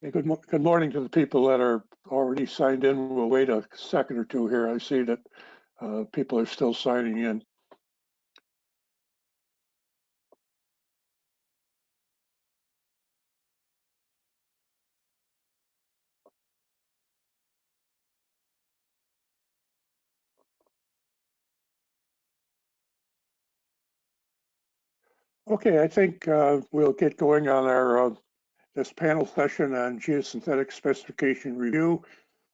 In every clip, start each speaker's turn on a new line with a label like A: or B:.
A: Hey, good morning to the people that are already signed in. We'll wait a second or two here. I see that people are still signing in. Okay, I think we'll get going on our this panel session on geosynthetic specification review.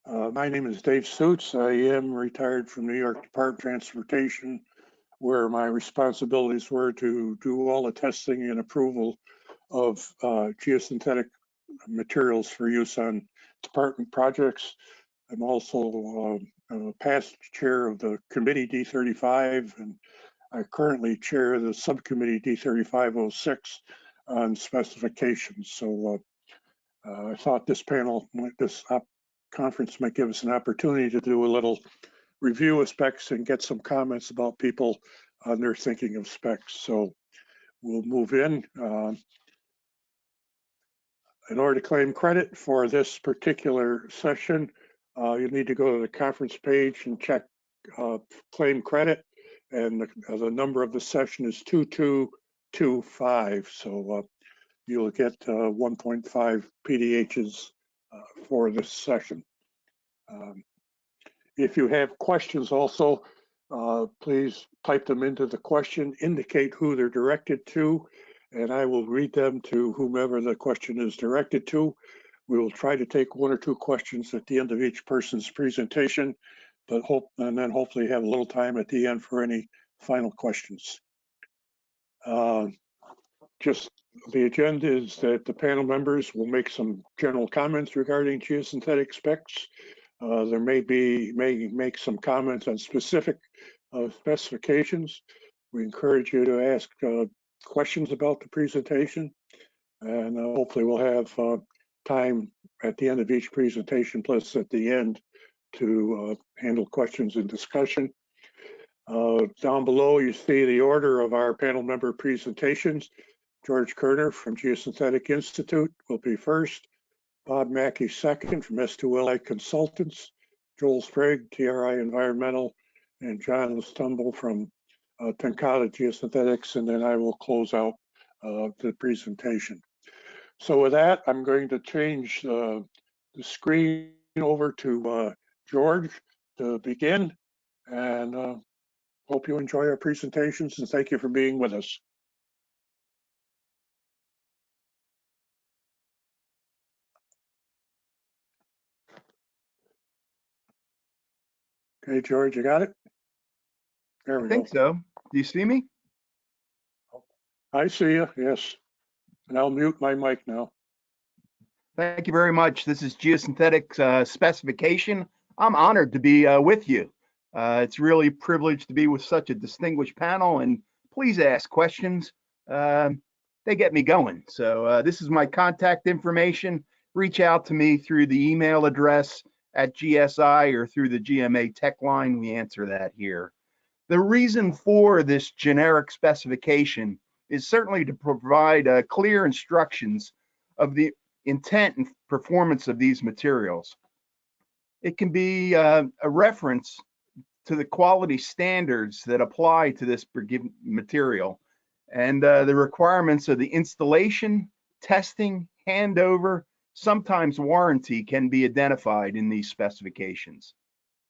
A: My name is Dave Suits. I am retired from New York Department of Transportation, where my responsibilities were to do all the testing and approval of geosynthetic materials for use on department projects. I'm also past chair of the committee D35, and I currently chair the subcommittee D3506 on specifications. So I thought this conference might give us an opportunity to do a little review of specs and get some comments about people on their thinking of specs. So we'll move in. In order to claim credit for this particular session, you need to go to the conference page and check claim credit, and the number of the session is 2225. So you'll get 1.5 PDHs for this session. If you have questions also, please type them into the question, indicate who they're directed to, and I will read them to whomever the question is directed to. We will try to take one or two questions at the end of each person's presentation, and then hopefully have a little time at the end for any final questions. Just the agenda is that the panel members will make some general comments regarding geosynthetic specs. There may make some comments on specific specifications. We encourage you to ask questions about the presentation, and hopefully we'll have time at the end of each presentation, plus at the end, to handle questions and discussion. Down below, you see the order of our panel member presentations. George Kerner from Geosynthetic Institute will be first. Bob Mackey second from S2LI Consultants. Joel Sprague, TRI Environmental, and John Stumble from Tenkata Geosynthetics, and then I will close out the presentation. So with that, I'm going to change the screen over to George to begin, and hope you enjoy our presentations, and thank you for being with us. Okay, George, you got it? There we go.
B: I think so. Do you see me?
A: I see you, yes. And I'll mute my mic now.
B: Thank you very much. This is Geosynthetic specification. I'm honored to be with you. It's really a privilege to be with such a distinguished panel, and please ask questions. They get me going. So this is my contact information. Reach out to me through the email address at GSI or through the GMA tech line. We answer that here. The reason for this generic specification is certainly to provide clear instructions of the intent and performance of these materials. It can be a reference to the quality standards that apply to this material and the requirements of the installation, testing, handover, sometimes warranty can be identified in these specifications.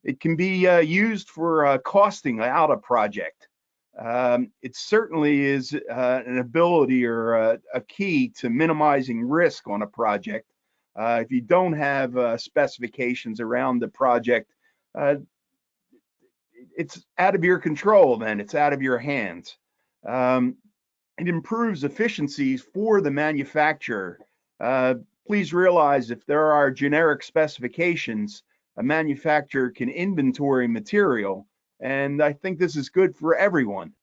B: It can be used for costing out a project. It certainly is an ability or a key to minimizing risk on a project. If you don't have specifications around the project, it's out of your control then, it's out of your hands. It improves efficiencies for the manufacturer. Please realize if there are generic specifications, a manufacturer can inventory material, and I think this is good for everyone.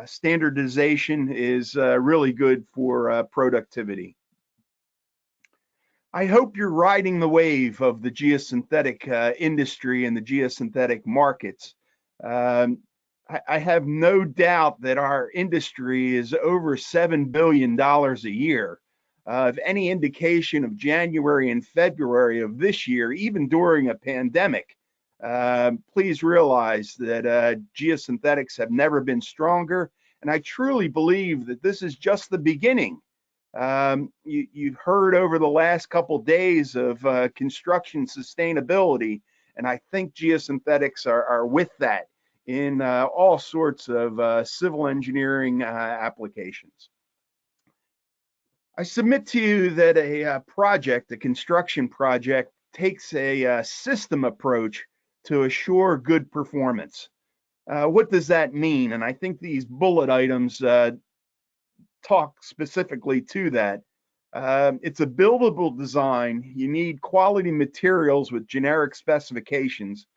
B: Standardization is really good for productivity. I hope you're riding the wave of the geosynthetic industry and the geosynthetic markets. I have no doubt that our industry is over $7 billion a year. If any indication of January and February of this year, even during a pandemic, please realize that geosynthetics have never been stronger. And I truly believe that this is just the beginning. You've heard over the last couple days of construction sustainability, and I think geosynthetics are with that in all sorts of civil engineering applications. I submit to you that a construction project, takes a system approach to assure good performance. What does that mean? And I think these bullet items talk specifically to that. It's a buildable design. You need quality materials with generic specifications.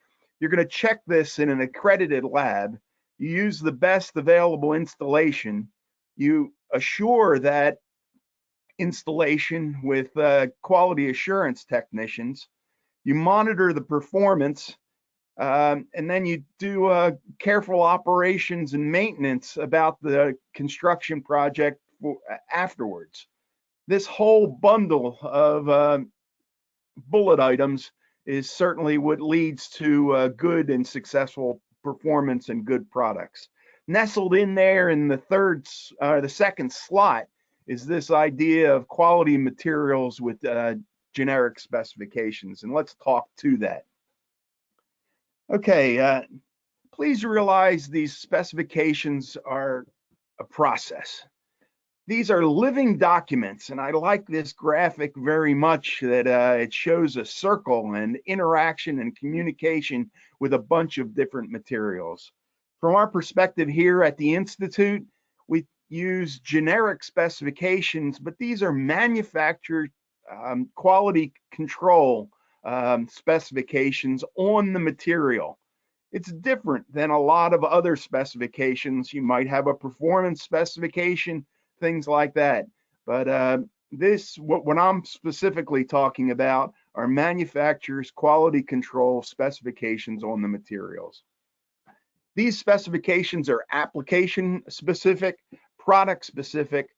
B: You're going to check this in an accredited lab. You use the best available installation. You assure that installation with quality assurance technicians. You monitor the performance, and then you do careful operations and maintenance about the construction project afterwards. This whole bundle of bullet items is certainly what leads to good and successful performance and good products. Nestled in there in the second slot is this idea of quality materials with generic specifications, and let's talk to that. Okay, please realize these specifications are a process. These are living documents, and I like this graphic very much that it shows a circle and interaction and communication with a bunch of different materials. From our perspective here at the Institute, we use generic specifications, but these are manufactured quality control specifications on the material. It's different than a lot of other specifications. You might have a performance specification, things like that. But what I'm specifically talking about are manufacturers' quality control specifications on the materials. These specifications are application specific, product specific,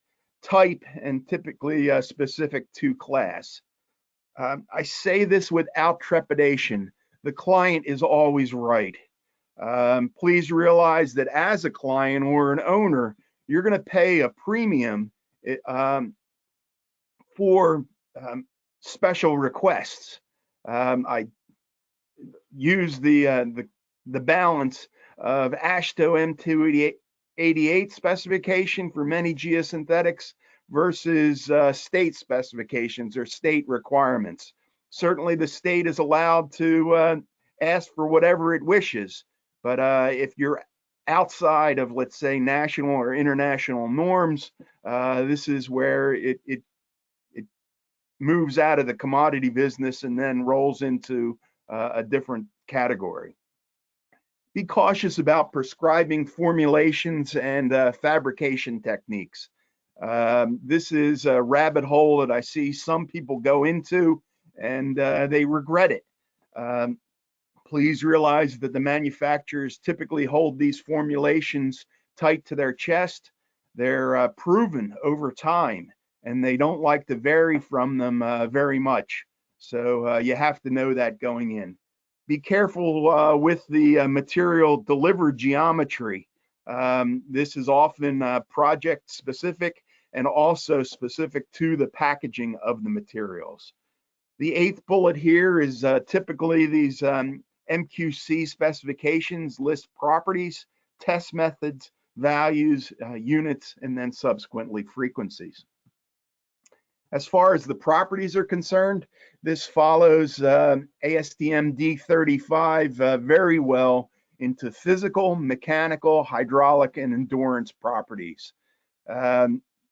B: type, and typically specific to class. I say this without trepidation. The client is always right. Please realize that as a client or an owner, you're going to pay a premium for special requests. I use the balance of AASHTO M288 specification for many geosynthetics versus state specifications or state requirements. Certainly the state is allowed to ask for whatever it wishes, but if you're outside of, let's say, national or international norms, this is where it moves out of the commodity business and then rolls into a different category. Be cautious about prescribing formulations and fabrication techniques. This is a rabbit hole that I see some people go into, and they regret it. Please realize that the manufacturers typically hold these formulations tight to their chest. They're proven over time, and they don't like to vary from them very much. So you have to know that going in. Be careful with the material delivered geometry. This is often project specific and also specific to the packaging of the materials. The 8th bullet here is typically these MQC specifications list properties, test methods, values, units, and then subsequently frequencies. As far as the properties are concerned, this follows ASTM D35 very well into physical, mechanical, hydraulic, and endurance properties.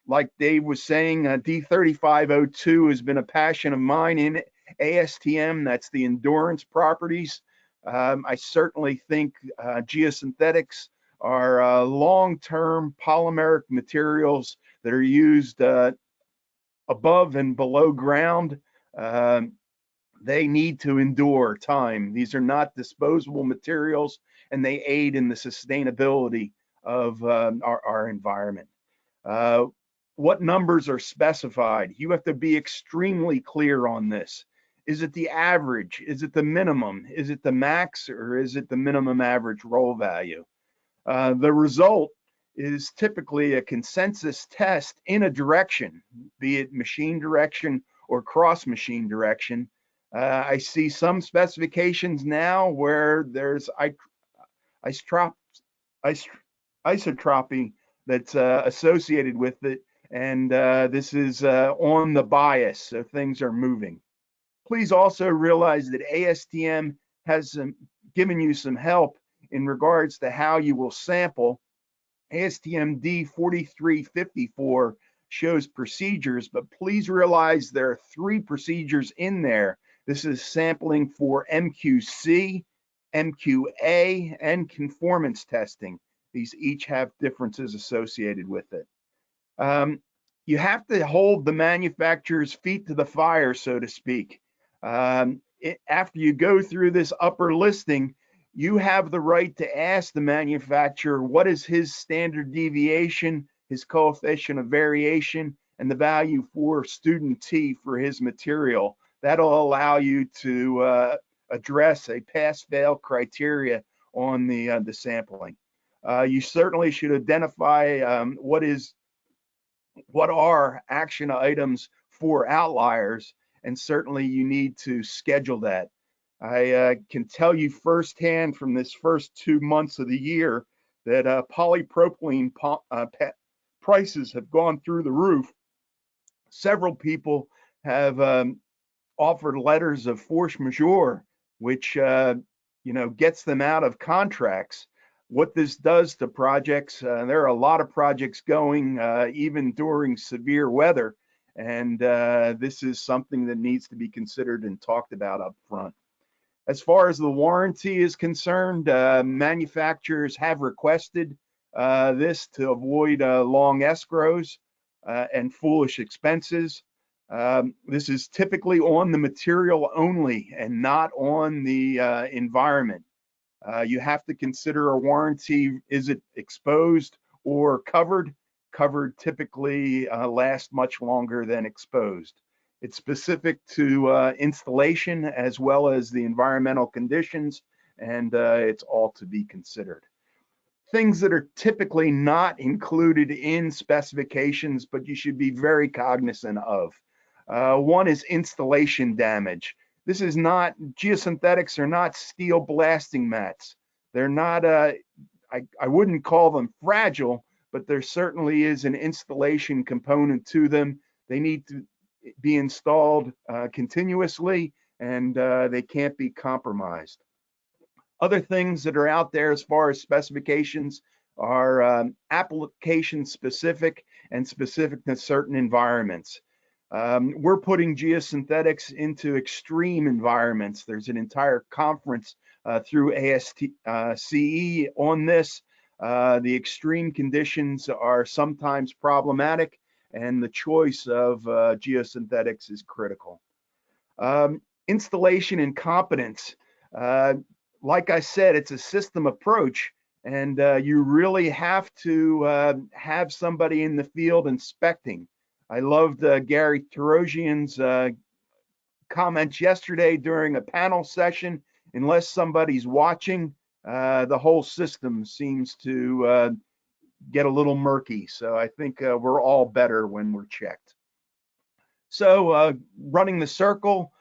B: Like Dave was saying, D3502 has been a passion of mine in ASTM. That's the endurance properties. I certainly think geosynthetics are long-term polymeric materials that are used above and below ground. They need to endure time. These are not disposable materials, and they aid in the sustainability of our environment. what numbers are specified. You have to be extremely clear on this. Is it the average? Is it the minimum? Is it the max, or is it the minimum average roll value? The result is typically a consensus test in a direction, be it machine direction or cross machine direction. I see some specifications now where there's isotropy that's associated with it, and this is on the bias, so things are moving. Please also realize that ASTM has given you some help in regards to how you will sample. ASTM D4354 shows procedures, but please realize there are 3 procedures in there. This is sampling for MQC, MQA, and conformance testing. These each have differences associated with it. You have to hold the manufacturer's feet to the fire, so to speak. After you go through this upper listing, you have the right to ask the manufacturer what is his standard deviation, his coefficient of variation, and the value for student T for his material. That'll allow you to address a pass-fail criteria on the sampling. You certainly should identify what are action items for outliers, and certainly you need to schedule that. I can tell you firsthand from this first 2 months of the year that polypropylene prices have gone through the roof. Several people have offered letters of force majeure, which gets them out of contracts. What this does to projects, there are a lot of projects going even during severe weather, and this is something that needs to be considered and talked about up front. As far as the warranty is concerned, manufacturers have requested this to avoid long escrows and foolish expenses. This is typically on the material only and not on the environment. You have to consider a warranty. Is it exposed or covered? Covered typically lasts much longer than exposed. It's specific to installation as well as the environmental conditions, and it's all to be considered. Things that are typically not included in specifications, but you should be very cognizant of. One is installation damage. This is not, geosynthetics are not steel blasting mats. They're not, I wouldn't call them fragile, but there certainly is an installation component to them. They need to be installed continuously, and they can't be compromised. Other things that are out there as far as specifications are application specific and specific to certain environments. We're putting geosynthetics into extreme environments. There's an entire conference through ASTCE on this. The extreme conditions are sometimes problematic, and the choice of geosynthetics is critical. Installation and competence. Like I said, it's a system approach, and you really have to have somebody in the field inspecting. I loved Gary Tarosian's comments yesterday during a panel session. Unless somebody's watching, the whole system seems to get a little murky. So I think we're all better when we're checked. So running the circle,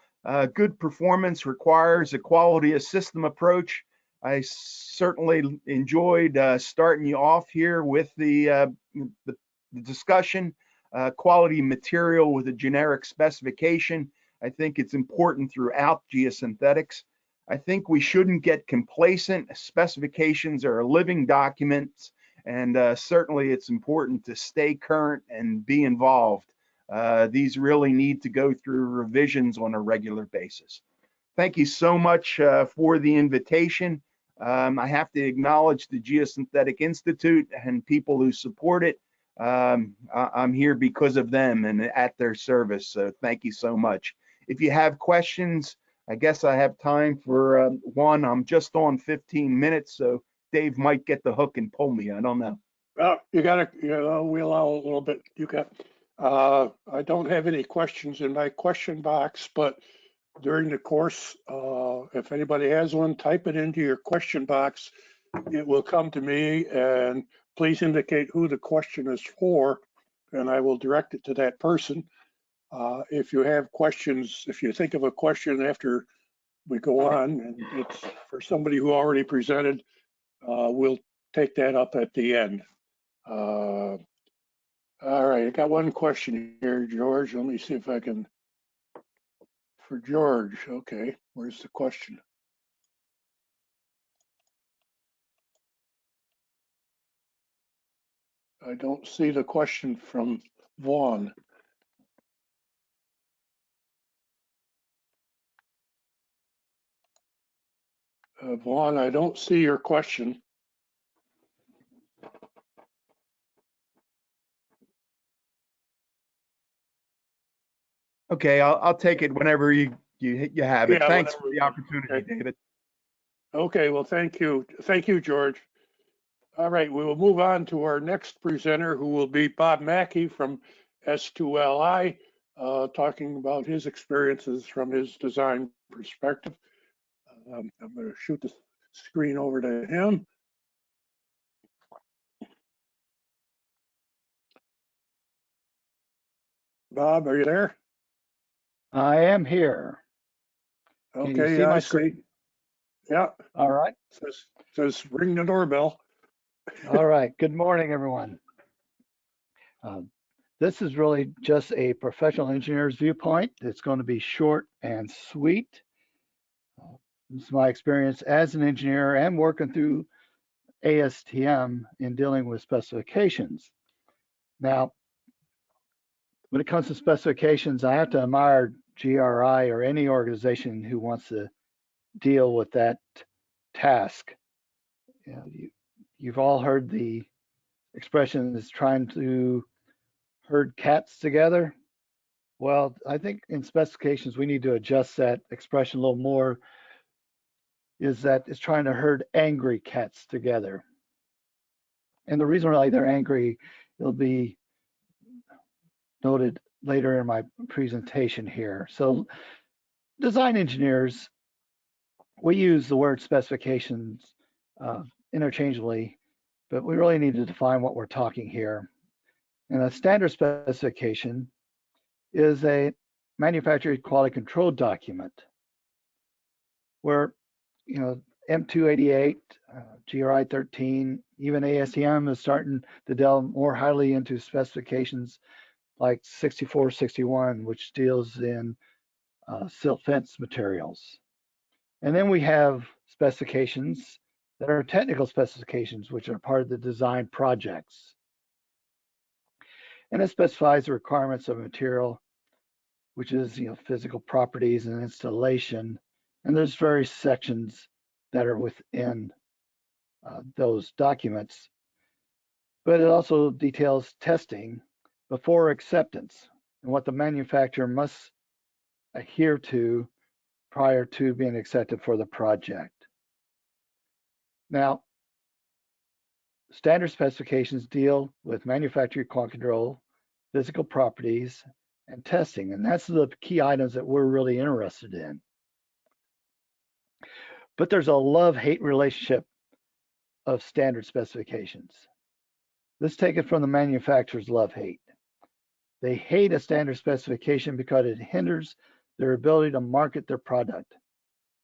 B: good performance requires a quality of system approach. I certainly enjoyed starting you off here with the discussion. Quality material with a generic specification. I think it's important throughout geosynthetics. I think we shouldn't get complacent. Specifications are living documents, and certainly it's important to stay current and be involved. These really need to go through revisions on a regular basis. Thank you so much for the invitation. I have to acknowledge the Geosynthetic Institute and people who support it. I'm here because of them and at their service, so thank you so much. If you have questions, I guess I have time for one. I'm just on 15 minutes, so Dave might get the hook and pull me. I don't know.
A: You gotta, we allow a little bit. I don't have any questions in my question box, but during the course, if anybody has one, type it into your question box. It will come to me, and please indicate who the question is for, and I will direct it to that person. If you have questions, if you think of a question after we go on, and it's for somebody who already presented, we'll take that up at the end. All right, I got one question here, George. Let me see if I can, for George, okay, where's the question? I don't see the question from Vaughn. Vaughn, I don't see your question.
B: Okay, I'll take it whenever you have it.
A: Yeah,
B: Thanks for
A: whatever.
B: the opportunity,
A: Okay.
B: David.
A: Okay, well, thank you. Thank you, George. All right, we will move on to our next presenter, who will be Bob Mackey from S2LI, talking about his experiences from his design perspective. I'm going to shoot the screen over to him. Bob, are you there?
C: I am here. Can you
A: Okay,
C: see
A: I
C: my
A: see.
C: screen?
A: Yeah,
C: All right.
A: says ring the doorbell.
C: All right. Good morning, everyone. This is really just a professional engineer's viewpoint. It's going to be short and sweet. This is my experience as an engineer and working through ASTM in dealing with specifications. Now, when it comes to specifications, I have to admire GRI or any organization who wants to deal with that task. You know, you've all heard the expression is trying to herd cats together. Well, I think in specifications we need to adjust that expression a little more. Is that it's trying to herd angry cats together. And the reason why they're angry, it'll be noted later in my presentation here. So design engineers, we use the word specifications interchangeably, but we really need to define what we're talking here. And a standard specification is a manufacturer quality control document where, you know, M288, GRI 13, even ASTM is starting to delve more highly into specifications like 6461, which deals in silt fence materials. And then we have specifications that are technical specifications, which are part of the design projects. And it specifies the requirements of material, which is, you know, physical properties and installation. And there's various sections that are within those documents. But it also details testing before acceptance and what the manufacturer must adhere to prior to being accepted for the project. Now, standard specifications deal with manufacturer quality control, physical properties, and testing. And that's the key items that we're really interested in. But there's a love-hate relationship of standard specifications. Let's take it from the manufacturer's love-hate. They hate a standard specification because it hinders their ability to market their product.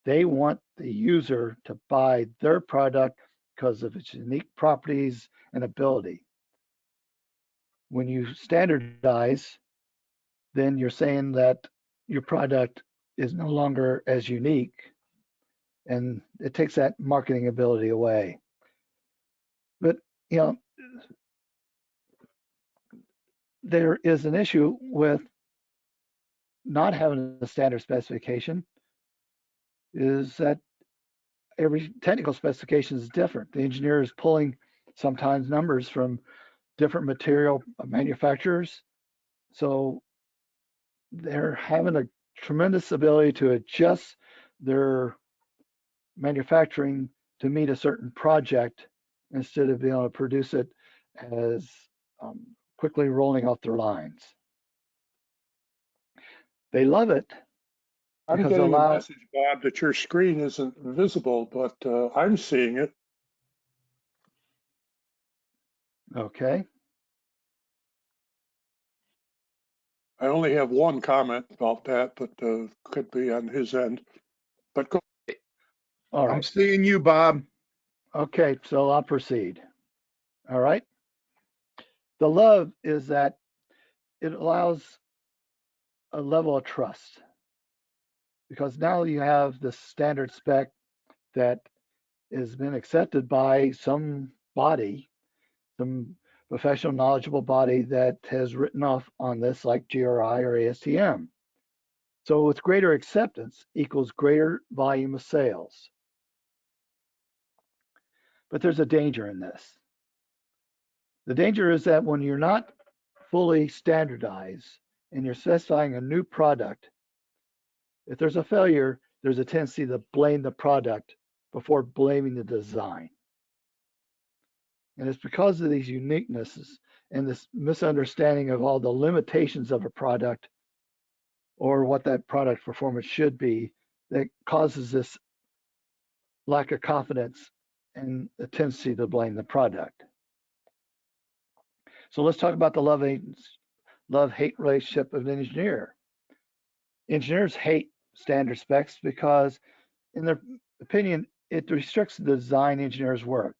C: They want the user to buy their product because of its unique properties and ability. When you standardize, then you're saying that your product is no longer as unique, and it takes that marketing ability away. But, you know, there is an issue with not having a standard specification is that every technical specification is different. The engineer is pulling sometimes numbers from different material manufacturers. So they're having a tremendous ability to adjust their manufacturing to meet a certain project instead of being able to produce it as quickly rolling off their lines. They love it
A: I'm
C: because it
A: getting a
C: allows,
A: message, Bob, that your screen isn't visible, but I'm seeing it.
C: okay,
A: I only have one comment about that, but could be on his end. But go.
C: all
B: I'm
C: right.
B: seeing you, Bob.
C: Okay, so I'll proceed. All right. The love is that it allows a level of trust because now you have the standard spec that has been accepted by some body, some professional knowledgeable body that has written off on this like GRI or ASTM. So with greater acceptance equals greater volume of sales. But there's a danger in this. The danger is that when you're not fully standardized and you're specifying a new product, if there's a failure, there's a tendency to blame the product before blaming the design. And it's because of these uniquenesses and this misunderstanding of all the limitations of a product or what that product performance should be that causes this lack of confidence and a tendency to blame the product. So let's talk about the love-hate relationship of an engineer. Engineers hate standard specs because, in their opinion, it restricts the design engineer's work.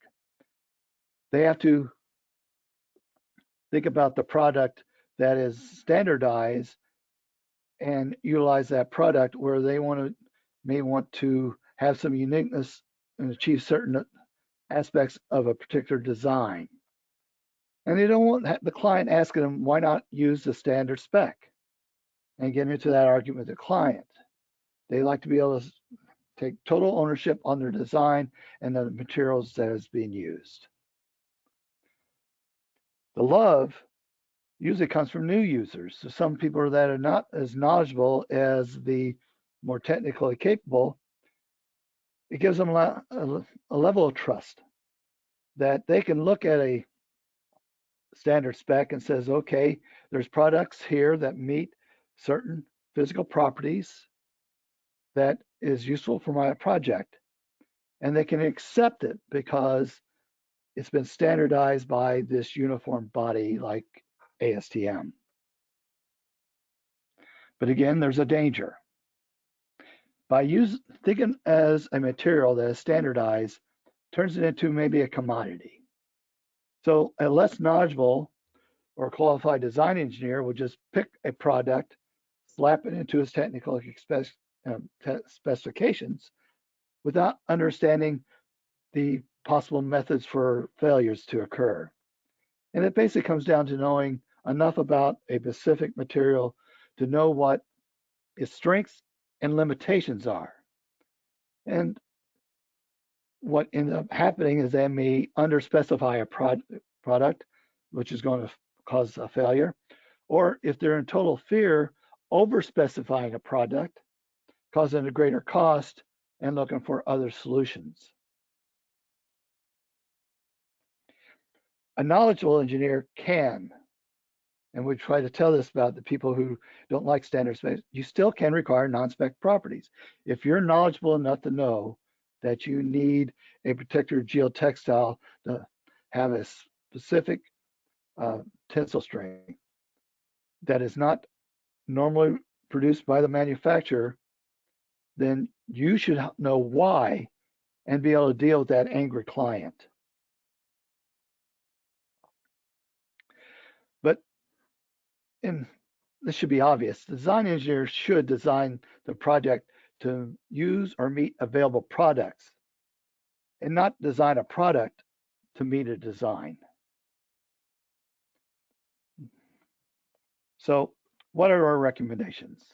C: They have to think about the product that is standardized and utilize that product where they may want to have some uniqueness and achieve certain aspects of a particular design. And they don't want the client asking them, why not use the standard spec? And get into that argument with the client. They like to be able to take total ownership on their design and the materials that is being used. The love usually comes from new users. So some people that are not as knowledgeable as the more technically capable, it gives them a level of trust that they can look at a standard spec and says, okay, there's products here that meet certain physical properties that is useful for my project. And they can accept it because it's been standardized by this uniform body like ASTM. But again, there's a danger. By thinking as a material that is standardized, turns it into maybe a commodity. So a less knowledgeable or qualified design engineer will just pick a product, slap it into his technical specifications without understanding the possible methods for failures to occur. And it basically comes down to knowing enough about a specific material to know what its strengths and limitations are. And what ends up happening is they may underspecify a product, which is going to cause a failure. Or if they're in total fear, overspecifying a product, causing a greater cost and looking for other solutions. A knowledgeable engineer can, and we try to tell this about the people who don't like standard specs, you still can require non-spec properties. If you're knowledgeable enough to know that you need a particular geotextile to have a specific tensile strength that is not normally produced by the manufacturer, then you should know why and be able to deal with that angry client. But this should be obvious. Design engineers should design the project to use or meet available products and not design a product to meet a design. So what are our recommendations?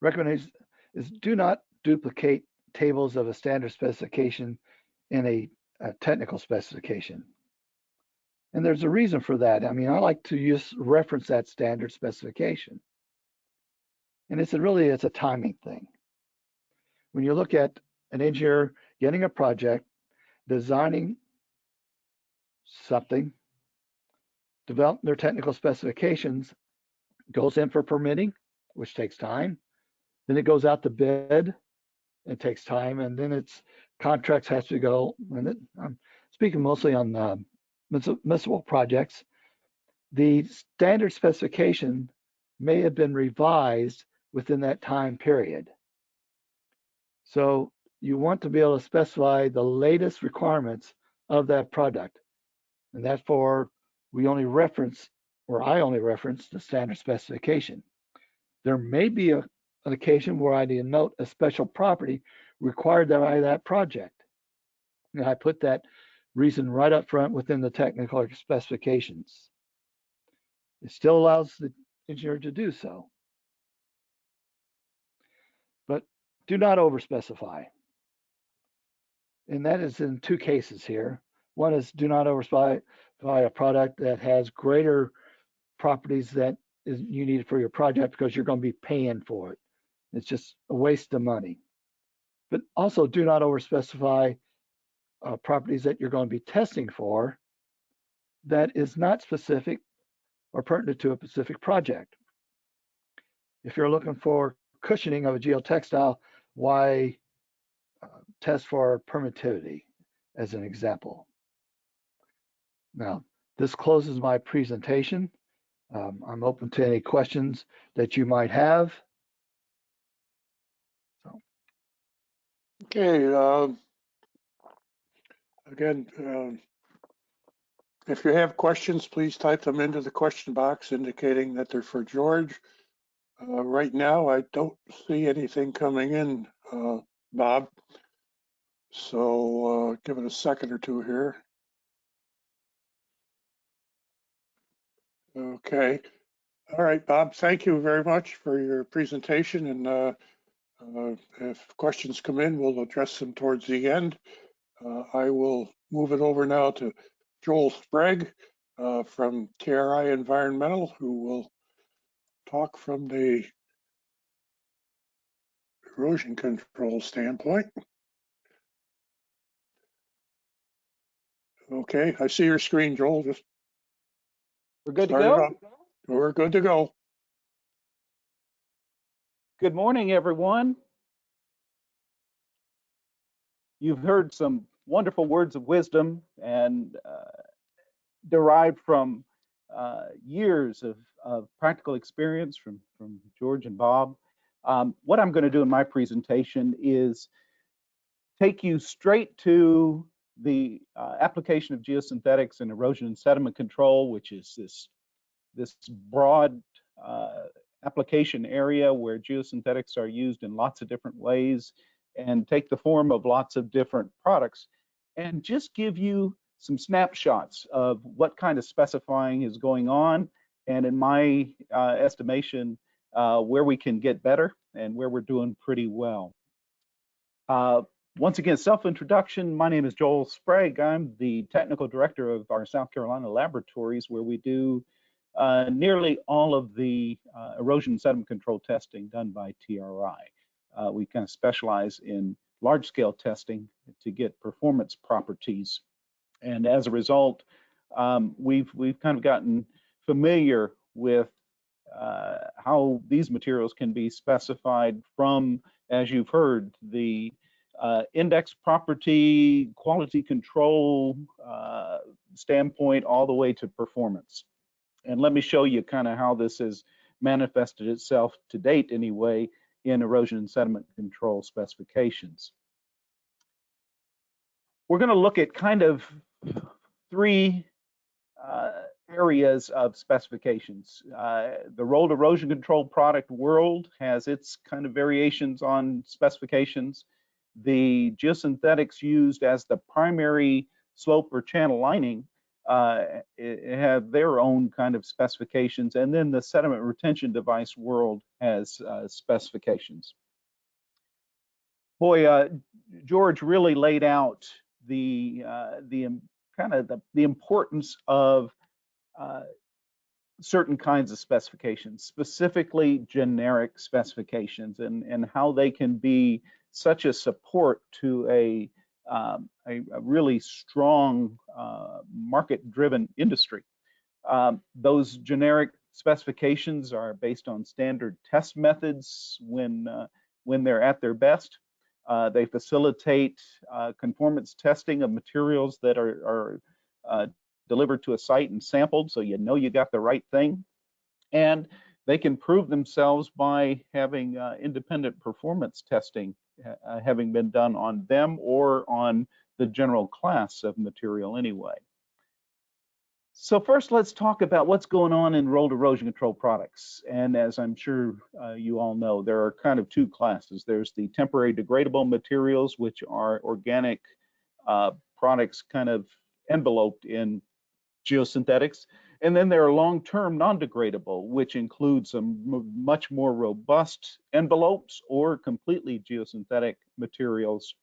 C: Recommendation is do not duplicate tables of a standard specification in a technical specification. And there's a reason for that. I mean, I like to just reference that standard specification. And it's a timing thing. When you look at an engineer getting a project, designing something, develop their technical specifications, goes in for permitting, which takes time. Then it goes out to bid. It takes time, and then its contracts has to go. And I'm speaking mostly on municipal projects. The standard specification may have been revised within that time period. So you want to be able to specify the latest requirements of that product. And therefore, I only reference the standard specification. There may be an occasion where I denote a special property required by that project. And I put that reason right up front within the technical specifications. It still allows the engineer to do so. But do not overspecify. And that is in two cases here. One is do not overspecify a product that has greater properties that you need for your project because you're going to be paying for it. It's just a waste of money. But also do not overspecify properties that you're going to be testing for that is not specific or pertinent to a specific project. If you're looking for cushioning of a geotextile, why test for permittivity as an example? Now, this closes my presentation. I'm open to any questions that you might have. So.
A: Okay. Again, if you have questions, please type them into the question box indicating that they're for George. Right now, I don't see anything coming in, Bob. So give it a second or two here. Okay. All right, Bob, thank you very much for your presentation. And if questions come in, we'll address them towards the end. I will move it over now to Joel Sprague from TRI Environmental, who will talk from the erosion control standpoint. Okay, I see your screen, Joel. Just
D: we're good to
A: start it
D: go.
A: up. We're good to go.
D: Good morning, everyone. You've heard some wonderful words of wisdom and derived from years of practical experience from George and Bob. What I'm going to do in my presentation is take you straight to the application of geosynthetics and erosion and sediment control, which is this broad application area where geosynthetics are used in lots of different ways and take the form of lots of different products, and just give you some snapshots of what kind of specifying is going on, and in my estimation, where we can get better and where we're doing pretty well. Once again, self-introduction. My name is Joel Sprague. I'm the technical director of our South Carolina laboratories, where we do nearly all of the erosion and sediment control testing done by TRI. We kind of specialize in large-scale testing to get performance properties, and as a result, we've kind of gotten familiar with how these materials can be specified from, as you've heard, the index property, quality control standpoint, all the way to performance. And let me show you kind of how this has manifested itself to date anyway in erosion and sediment control specifications. We're going to look at kind of three areas of specifications. The rolled erosion control product world has its kind of variations on specifications. The geosynthetics used as the primary slope or channel lining have their own kind of specifications, and then the sediment retention device world has specifications. Boy, George really laid out the importance of certain kinds of specifications, specifically generic specifications, and how they can be such a support to a a really strong market-driven industry. Those generic specifications are based on standard test methods when they're at their best. They facilitate conformance testing of materials that are delivered to a site and sampled, so you know you got the right thing. And they can prove themselves by having independent performance testing having been done on them or on the general class of material anyway. So first, let's talk about what's going on in rolled erosion control products. And as I'm sure you all know, there are kind of two classes. There's the temporary degradable materials, which are organic products kind of enveloped in geosynthetics. And then there are long-term non-degradable, which includes some much more robust envelopes or completely geosynthetic materials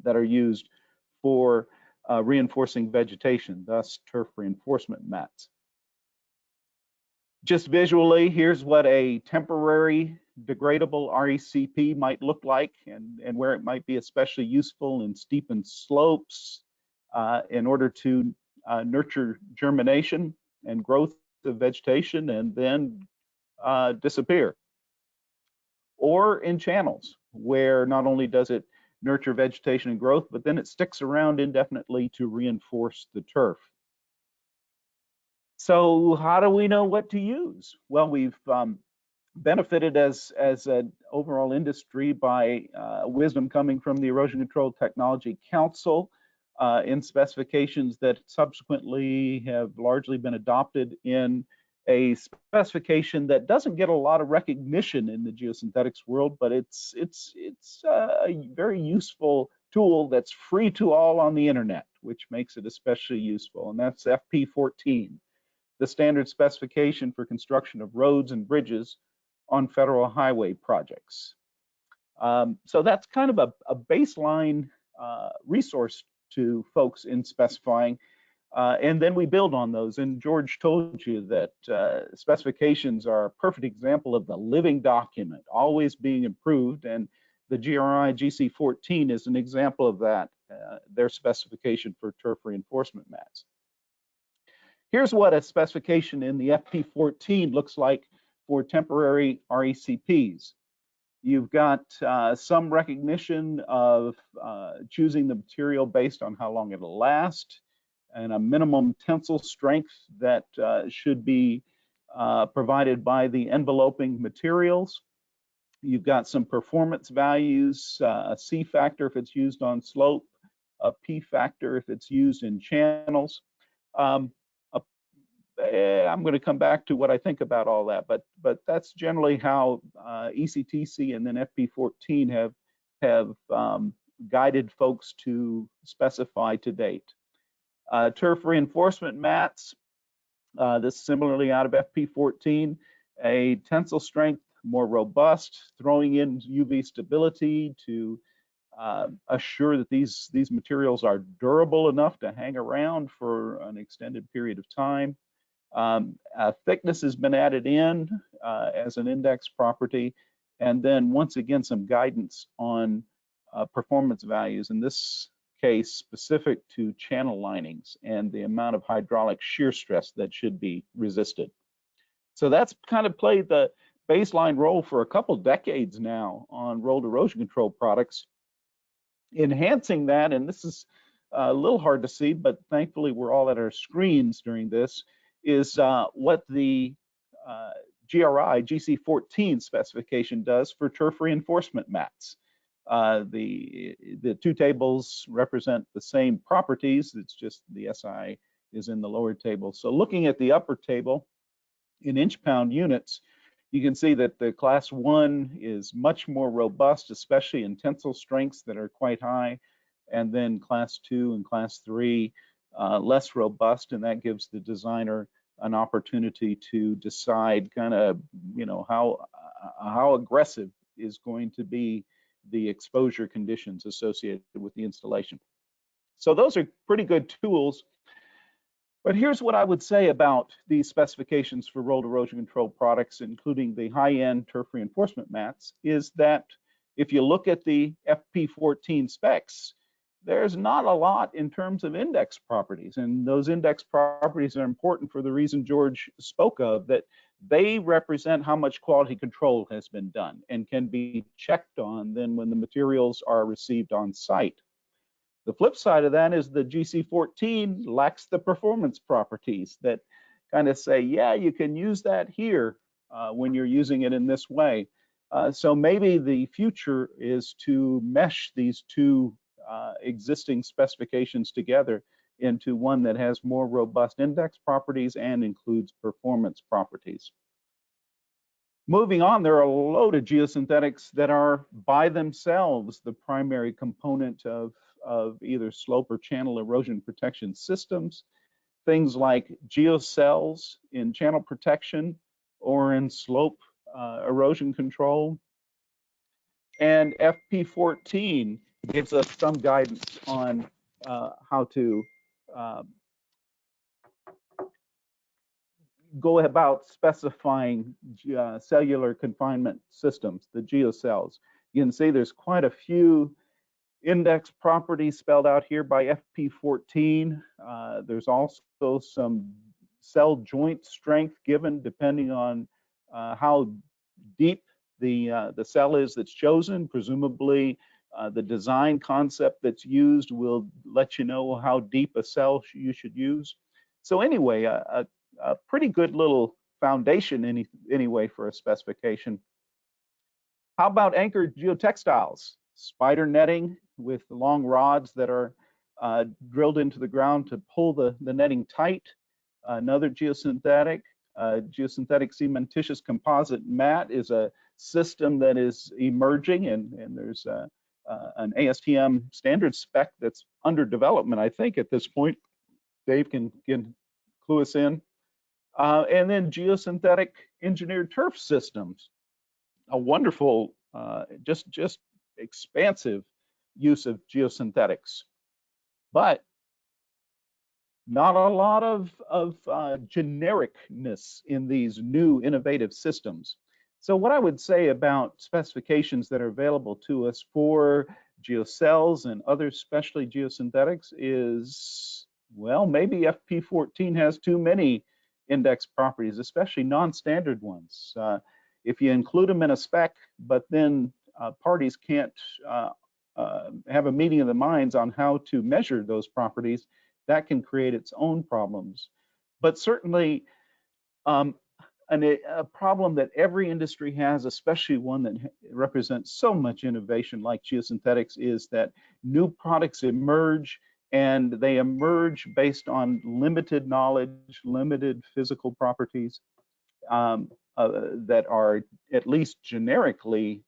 D: that are used for reinforcing vegetation, thus turf reinforcement mats. Just visually, here's what a temporary degradable RECP might look like and where it might be especially useful in steepened slopes in order to nurture germination and growth of vegetation and then disappear. Or in channels, where not only does it nurture vegetation and growth, but then it sticks around indefinitely to reinforce the turf. So how do we know what to use? Well, we've benefited as an overall industry by wisdom coming from the Erosion Control Technology Council in specifications that subsequently have largely been adopted in a specification that doesn't get a lot of recognition in the geosynthetics world, but it's a very useful tool that's free to all on the internet, which makes it especially useful, and that's FP14, the standard specification for construction of roads and bridges on federal highway projects. So that's kind of a baseline resource to folks in specifying. And then we build on those. And George told you that specifications are a perfect example of the living document, always being improved. And the GRI GC14 is an example of that, their specification for turf reinforcement mats. Here's what a specification in the FP14 looks like for temporary RECPs. You've got some recognition of choosing the material based on how long it'll last, and a minimum tensile strength that should be provided by the enveloping materials. You've got some performance values, a C factor if it's used on slope, a P factor if it's used in channels. I'm going to come back to what I think about all that, but that's generally how ECTC and then FP14 have guided folks to specify to date. Turf reinforcement mats, this similarly out of FP14, a tensile strength more robust, throwing in UV stability to assure that these materials are durable enough to hang around for an extended period of time. Thickness has been added in as an index property, and then once again some guidance on performance values, in this case specific to channel linings and the amount of hydraulic shear stress that should be resisted. So that's kind of played the baseline role for a couple decades now on rolled erosion control products. Enhancing that, and this is a little hard to see, but thankfully we're all at our screens during this, is what the GRI GC14 specification does for turf reinforcement mats. The two tables represent the same properties, it's just the SI is in the lower table. So looking at the upper table in inch-pound units, you can see that the class 1 is much more robust, especially in tensile strengths that are quite high, and then class 2 and class 3 less robust, and that gives the designer an opportunity to decide kind of, you know, how aggressive is going to be the exposure conditions associated with the installation. So those are pretty good tools. But here's what I would say about these specifications for rolled erosion control products, including the high-end turf reinforcement mats, is that if you look at the FP14 specs, there's not a lot in terms of index properties. And those index properties are important for the reason George spoke of, that they represent how much quality control has been done and can be checked on then when the materials are received on site. The flip side of that is the GC14 lacks the performance properties that kind of say, yeah, you can use that here when you're using it in this way. So maybe the future is to mesh these two existing specifications together into one that has more robust index properties and includes performance properties. Moving on, there are a load of geosynthetics that are by themselves the primary component of either slope or channel erosion protection systems. Things like geocells in channel protection or in slope erosion control. And FP14 gives us some guidance on how to go about specifying cellular confinement systems, the geocells. You can see there's quite a few index properties spelled out here by FP14. There's also some cell joint strength given depending on how deep the cell is that's chosen. Presumably, the design concept that's used will let you know how deep a cell you should use. So anyway, a pretty good little foundation anyway for a specification. How about anchored geotextiles? Spider netting with long rods that are drilled into the ground to pull the netting tight. Another geosynthetic. Geosynthetic cementitious composite mat is a system that is emerging, and there's an ASTM standard spec that's under development, I think, at this point. Dave can clue us in. And then geosynthetic engineered turf systems, a wonderful, just expansive use of geosynthetics, but not a lot of genericness in these new innovative systems. So what I would say about specifications that are available to us for geocells and other specialty geosynthetics is, well, maybe FP14 has too many index properties, especially non-standard ones. If you include them in a spec, but then parties can't have a meeting of the minds on how to measure those properties, that can create its own problems. But certainly a problem that every industry has, especially one that represents so much innovation like geosynthetics, is that new products emerge, and they emerge based on limited knowledge, limited physical properties that are at least generically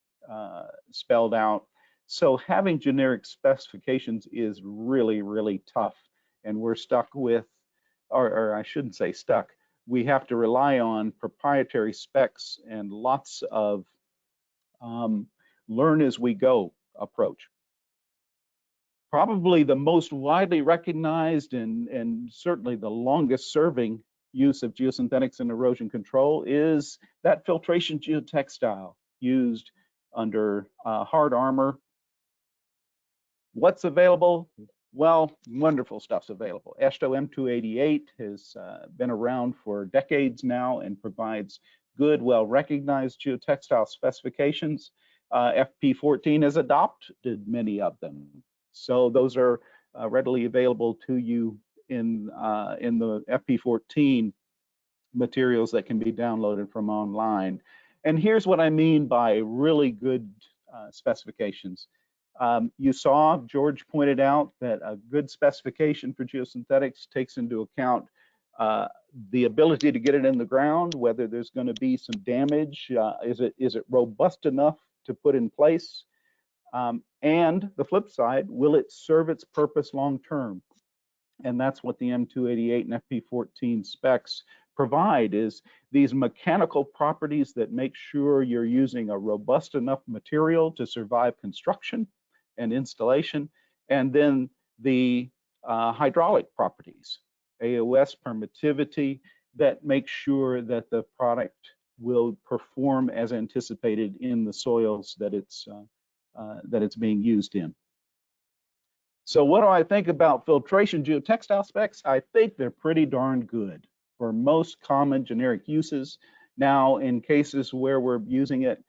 D: spelled out. So having generic specifications is really, really tough. And we're stuck with, or I shouldn't say stuck, we have to rely on proprietary specs and lots of learn as we go approach. Probably the most widely recognized and certainly the longest serving use of geosynthetics in erosion control is that filtration geotextile used under hard armor. What's available? Well, wonderful stuff's available. ESHTO M288 has been around for decades now and provides good, well-recognized geotextile specifications. FP14 has adopted many of them. So those are readily available to you in the FP14 materials that can be downloaded from online. And here's what I mean by really good specifications. You saw, George pointed out that a good specification for geosynthetics takes into account the ability to get it in the ground, whether there's going to be some damage, is it robust enough to put in place, and the flip side, will it serve its purpose long term? And that's what the M288 and FP14 specs provide, is these mechanical properties that make sure you're using a robust enough material to survive construction and installation, and then the hydraulic properties, AOS permittivity, that make sure that the product will perform as anticipated in the soils that it's being used in. So what do I think about filtration geotextile specs? I think they're pretty darn good for most common generic uses. Now, in cases where we're using it,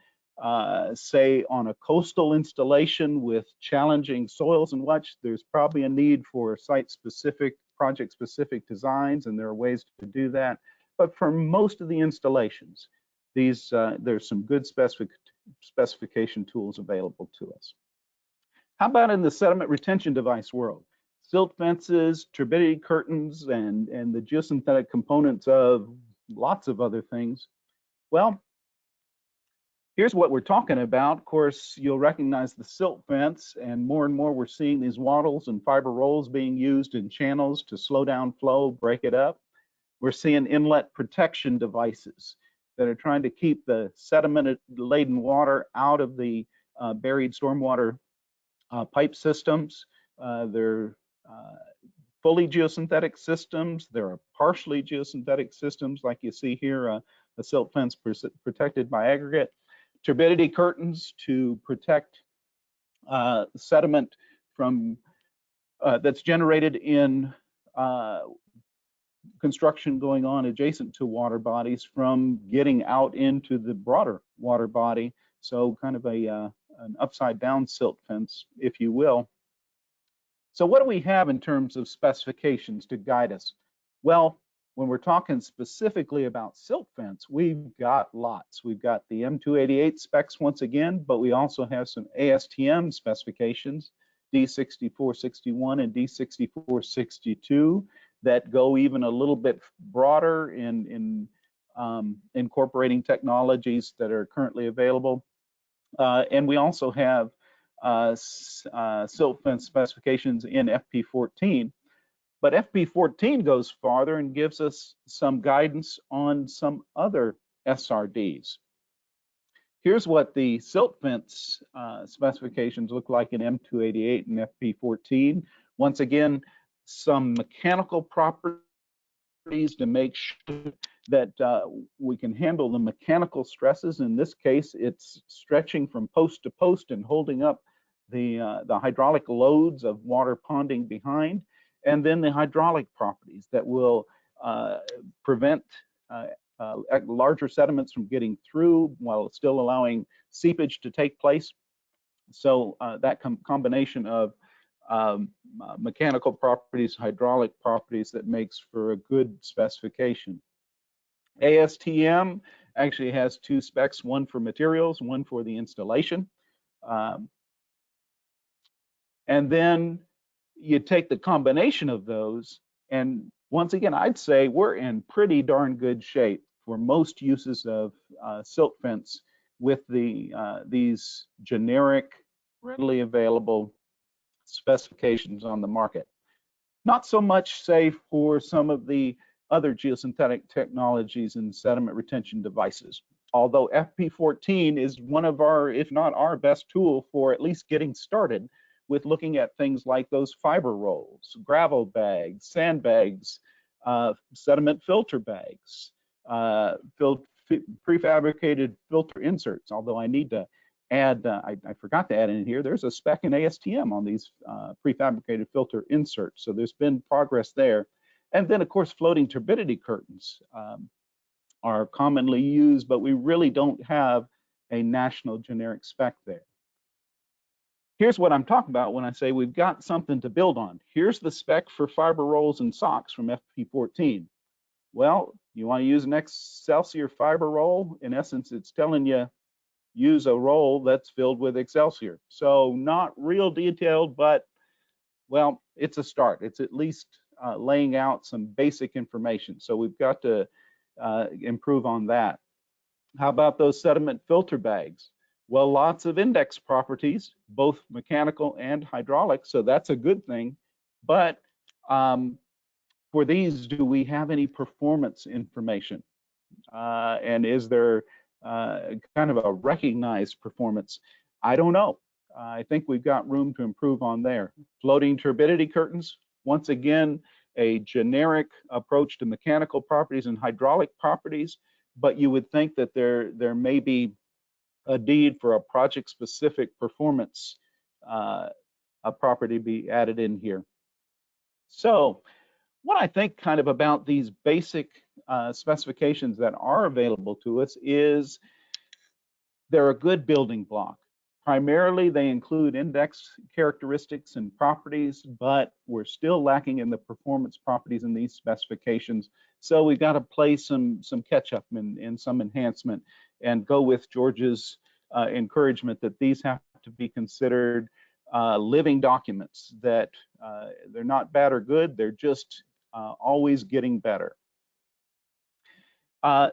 D: say on a coastal installation with challenging soils and such, there's probably a need for site-specific, project-specific designs, and there are ways to do that. But for most of the installations, there's some good specification tools available to us. How about in the sediment retention device world? Silt fences, turbidity curtains, and the geosynthetic components of lots of other things. Well, here's what we're talking about. Of course, you'll recognize the silt fence, and more we're seeing these wattles and fiber rolls being used in channels to slow down flow, break it up. We're seeing inlet protection devices that are trying to keep the sediment-laden water out of the buried stormwater pipe systems. They're fully geosynthetic systems. There are partially geosynthetic systems, like you see here, a silt fence protected by aggregate. Turbidity curtains to protect sediment from that's generated in construction going on adjacent to water bodies from getting out into the broader water body. So kind of an upside down silt fence, if you will. So what do we have in terms of specifications to guide us? Well, when we're talking specifically about silt fence, we've got lots. We've got the M288 specs once again, but we also have some ASTM specifications, D6461 and D6462, that go even a little bit broader in incorporating technologies that are currently available. And we also have silt fence specifications in FP14. But FP14 goes farther and gives us some guidance on some other SRDs. Here's what the silt fence specifications look like in M288 and FP14. Once again, some mechanical properties to make sure that we can handle the mechanical stresses. In this case, it's stretching from post to post and holding up the hydraulic loads of water ponding behind, and then the hydraulic properties that will prevent larger sediments from getting through while still allowing seepage to take place. So that combination of mechanical properties, hydraulic properties, that makes for a good specification. ASTM actually has two specs, one for materials, one for the installation. And then you take the combination of those, and once again, I'd say we're in pretty darn good shape for most uses of silt fence with these generic, readily available specifications on the market. Not so much, say, for some of the other geosynthetic technologies and sediment retention devices, although FP14 is one of our, if not our best tool for at least getting started with looking at things like those fiber rolls, gravel bags, sandbags, sediment filter bags, prefabricated filter inserts, although I need to add, I forgot to add in here, there's a spec in ASTM on these prefabricated filter inserts. So there's been progress there. And then, of course, floating turbidity curtains are commonly used, but we really don't have a national generic spec there. Here's what I'm talking about when I say we've got something to build on. Here's the spec for fiber rolls and socks from FP14. Well, you want to use an Excelsior fiber roll. In essence, it's telling you use a roll that's filled with Excelsior. So not real detailed, but, well, it's a start. It's at least laying out some basic information. So we've got to improve on that. How about those sediment filter bags? Well, lots of index properties, both mechanical and hydraulic, so that's a good thing. But for these, do we have any performance information? And is there kind of a recognized performance? I don't know. I think we've got room to improve on there. Floating turbidity curtains, once again, a generic approach to mechanical properties and hydraulic properties, but you would think that there may be a need for a project-specific performance property be added in here. So what I think kind of about these basic specifications that are available to us is they're a good building block. Primarily, they include index characteristics and properties, but we're still lacking in the performance properties in these specifications. So we've got to play some catch up and some enhancement, and go with George's encouragement that these have to be considered living documents, that they're not bad or good, they're just always getting better.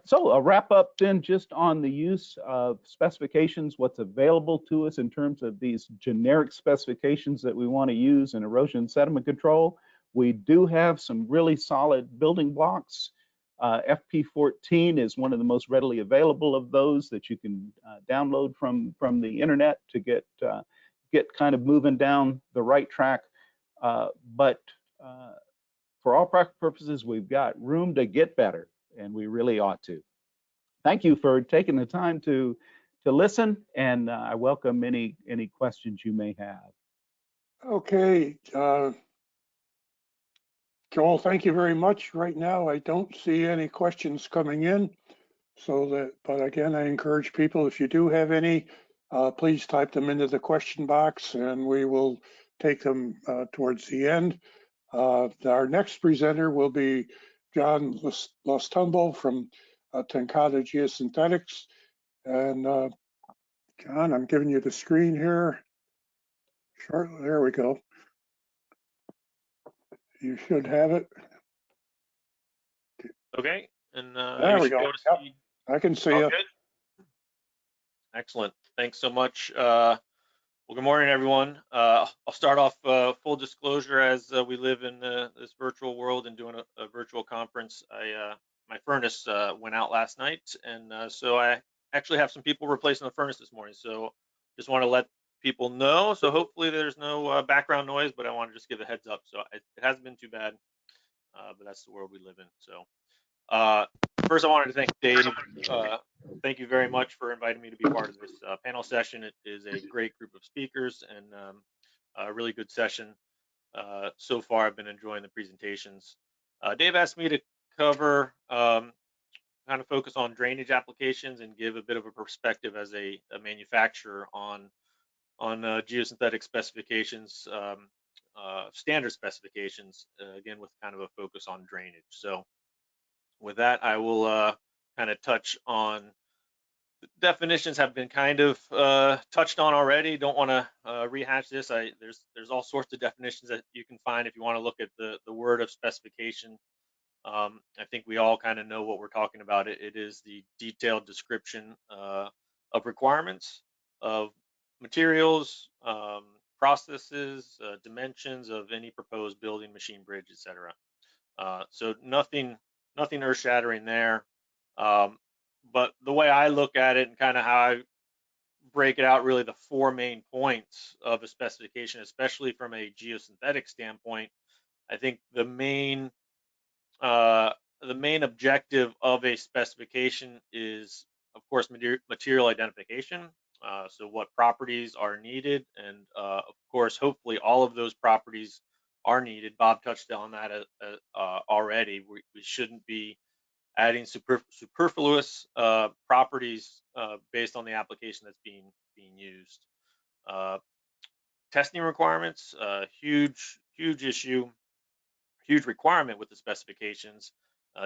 D: So a wrap up then just on the use of specifications, what's available to us in terms of these generic specifications that we want to use in erosion and sediment control. We do have some really solid building blocks. FP14 is one of the most readily available of those that you can download from the internet to get kind of moving down the right track. But for all practical purposes, we've got room to get better, and we really ought to. Thank you for taking the time to listen, and I welcome any questions you may have.
A: Okay, Joel, thank you very much. Right now, I don't see any questions coming in. But again, I encourage people, if you do have any, please type them into the question box and we will take them towards the end. Our next presenter will be John Lustumbo from Tenkata Geosynthetics. And John, I'm giving you the screen here. Sure, there we go. You should have it.
E: Okay, and
A: there we go. Yep. I can see you.
E: Good. Excellent. Thanks so much. Well, good morning, everyone. I'll start off full disclosure, as we live in this virtual world and doing a virtual conference. My furnace went out last night, and so I actually have some people replacing the furnace this morning. So just want to let people know. So hopefully there's no background noise, but I want to just give a heads up. So it hasn't been too bad, but that's the world we live in. So first, I wanted to thank Dave. Thank you very much for inviting me to be part of this panel session. It is a great group of speakers and a really good session so far. I've been enjoying the presentations. Dave asked me to cover, kind of focus on drainage applications and give a bit of a perspective as a manufacturer on geosynthetic specifications, standard specifications, again with kind of a focus on drainage. So with that, I will kind of touch on definitions. Have been kind of touched on already. Don't want to rehash this. There's all sorts of definitions that you can find if you want to look at the word of specification. I think we all kind of know what we're talking about. It is the detailed description of requirements of materials, processes, dimensions of any proposed building, machine, bridge, etc. So nothing earth-shattering there. But the way I look at it and kind of how I break it out, really the four main points of a specification, especially from a geosynthetic standpoint, I think the main objective of a specification is, of course, material identification. So what properties are needed, and of course, hopefully all of those properties are needed. Bob touched on that already. We shouldn't be adding superfluous properties based on the application that's being used. Testing requirements, huge issue, huge requirement with the specifications.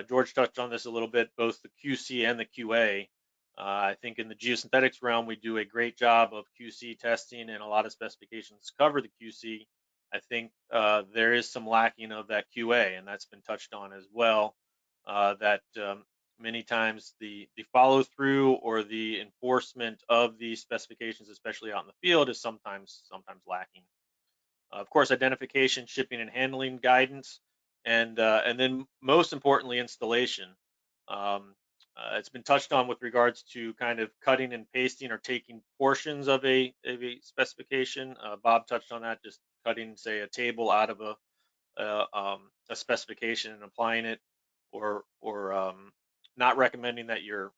E: George touched on this a little bit, both the QC and the QA. I think in the geosynthetics realm, we do a great job of QC testing, and a lot of specifications cover the QC. I think there is some lacking of that QA, and that's been touched on as well. That many times the follow through or the enforcement of these specifications, especially out in the field, is sometimes lacking. Of course, identification, shipping, and handling guidance, and then most importantly, installation. It's been touched on with regards to kind of cutting and pasting or taking portions of a specification. Bob touched on that, just cutting, say, a table out of a specification and applying it, or not recommending that you're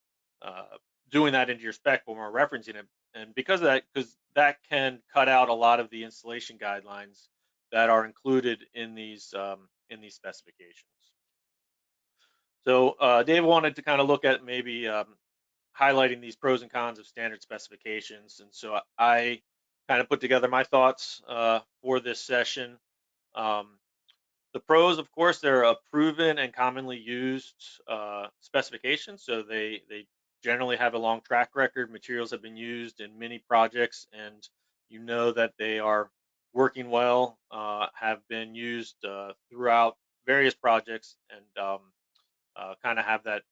E: doing that into your spec when we're referencing it. And because of that, because that can cut out a lot of the installation guidelines that are included in these specifications. So Dave wanted to kind of look at maybe highlighting these pros and cons of standard specifications, and so I kind of put together my thoughts for this session. The pros, of course, they're a proven and commonly used specification, so they generally have a long track record. Materials have been used in many projects, and you know that they are working well, have been used throughout various projects, and kind of have that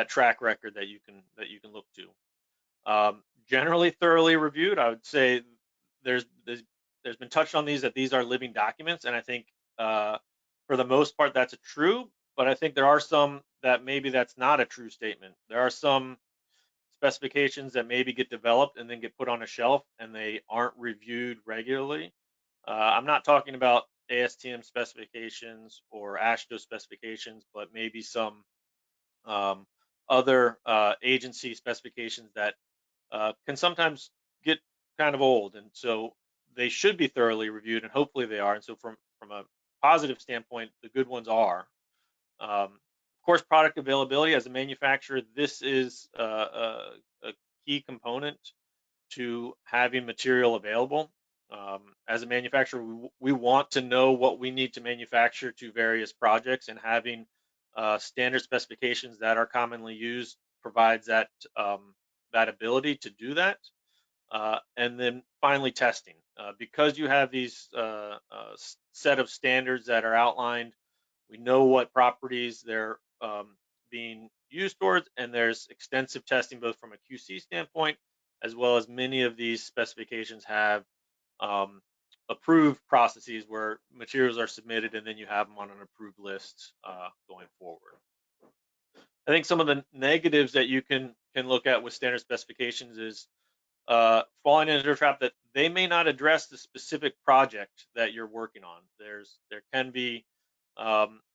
E: track record that you can look to. Generally thoroughly reviewed, I would say there's been touched on these, that these are living documents, and I think for the most part that's true, but I think there are some that maybe that's not a true statement. There are some specifications that maybe get developed and then get put on a shelf and they aren't reviewed regularly. I'm not talking about ASTM specifications or AASHTO specifications, but maybe some other agency specifications that can sometimes get kind of old, and so they should be thoroughly reviewed, and hopefully they are. And so from a positive standpoint, the good ones are. Of course, product availability. As a manufacturer, this is a key component to having material available. As a manufacturer, we want to know what we need to manufacture to various projects, and having standard specifications that are commonly used provides that that ability to do that. And then finally, testing. Because you have these set of standards that are outlined, we know what properties they're being used towards, and there's extensive testing both from a QC standpoint, as well as many of these specifications have approved processes where materials are submitted and then you have them on an approved list going forward. I think some of the negatives that you can look at with standard specifications is falling into a trap that they may not address the specific project that you're working on. There can be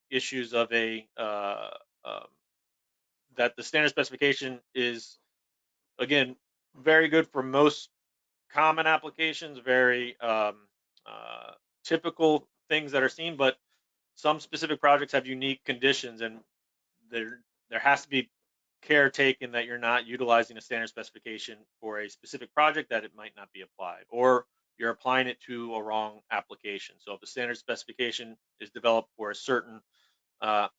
E: issues of that the standard specification is, again, very good for most common applications, very typical things that are seen, but some specific projects have unique conditions, and there has to be care taken that you're not utilizing a standard specification for a specific project that it might not be applied, or you're applying it to a wrong application. So if a standard specification is developed for a certain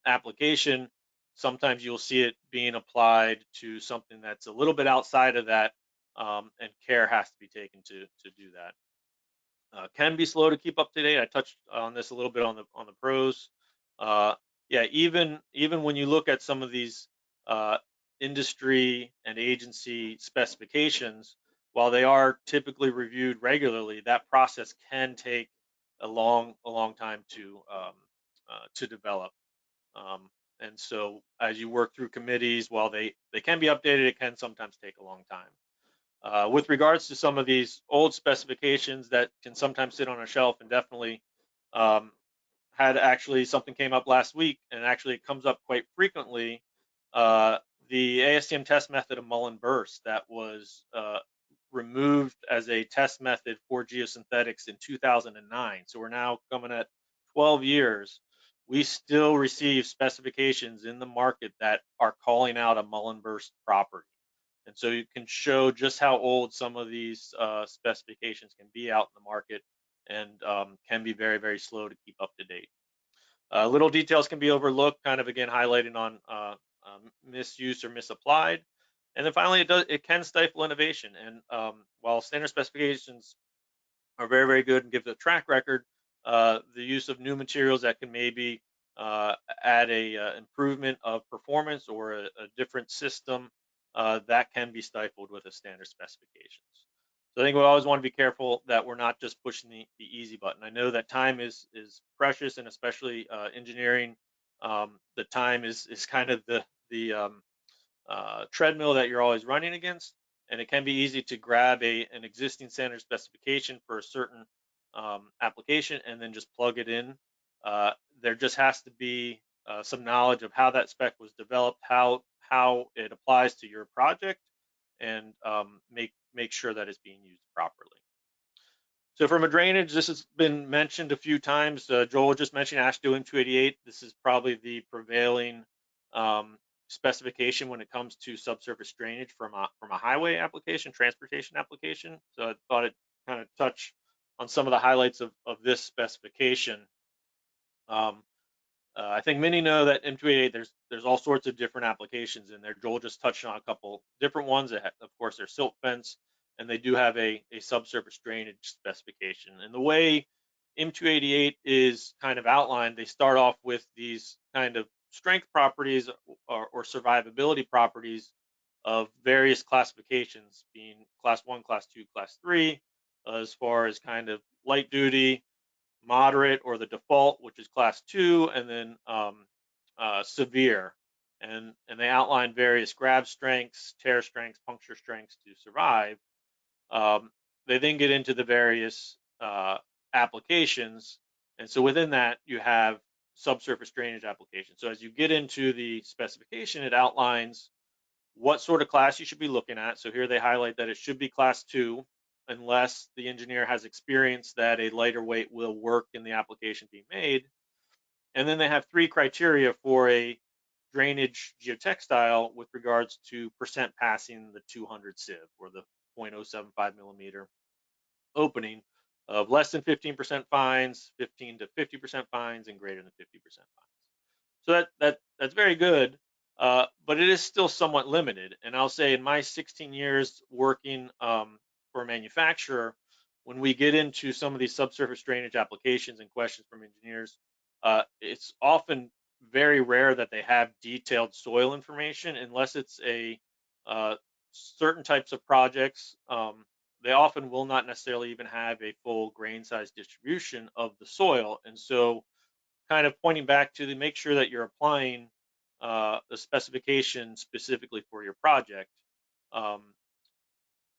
E: application, sometimes you'll see it being applied to something that's a little bit outside of that, and care has to be taken to do that. Can be slow to keep up to date. I touched on this a little bit on the pros. Yeah, even when you look at some of these industry and agency specifications, while they are typically reviewed regularly, that process can take a long time to develop. And so as you work through committees, while they can be updated, it can sometimes take a long time. With regards to some of these old specifications that can sometimes sit on a shelf, and definitely had actually something came up last week, and actually it comes up quite frequently, the ASTM test method of Mullen burst that was removed as a test method for geosynthetics in 2009. So we're now coming at 12 years. We still receive specifications in the market that are calling out a Mullen burst property. And so you can show just how old some of these specifications can be out in the market, and can be very, very slow to keep up to date. Little details can be overlooked, kind of again highlighting on misuse or misapplied. And then finally, it can stifle innovation. And while standard specifications are very, very good and give the track record, the use of new materials that can maybe add a improvement of performance or a different system, that can be stifled with a standard specifications. So I think we always want to be careful that we're not just pushing the easy button. I know that time is precious, and especially engineering, the time is kind of the treadmill that you're always running against, and it can be easy to grab an existing standard specification for a certain application and then just plug it in. There just has to be some knowledge of how that spec was developed, how it applies to your project, and make sure that it's being used properly. So from a drainage, this has been mentioned a few times. Joel just mentioned AASHTO M288. This is probably the prevailing specification when it comes to subsurface drainage from a highway application, transportation application. So I thought it kind of touch on some of the highlights of this specification. I think many know that M288, there's all sorts of different applications in there. Joel just touched on a couple different ones. Of course, there's silt fence, and they do have a subsurface drainage specification. And the way M288 is kind of outlined, they start off with these kind of strength properties or survivability properties of various classifications, being class 1, class 2, class 3, as far as kind of light duty, moderate, or the default, which is class 2, and then severe. And they outline various grab strengths, tear strengths, puncture strengths to survive. They then get into the various applications. And so within that, you have subsurface drainage applications. So as you get into the specification, it outlines what sort of class you should be looking at. So here they highlight that it should be class 2, unless the engineer has experience that a lighter weight will work in the application being made. And then they have 3 criteria for a drainage geotextile with regards to percent passing the 200 sieve, or the 0.075 millimeter opening, of less than 15% fines, 15 to 50% fines, and greater than 50% fines. So that's very good, but it is still somewhat limited. And I'll say in my 16 years working for a manufacturer, when we get into some of these subsurface drainage applications and questions from engineers, it's often very rare that they have detailed soil information, unless it's a certain types of projects. They often will not necessarily even have a full grain size distribution of the soil. And so kind of pointing back to make sure that you're applying the specification specifically for your project.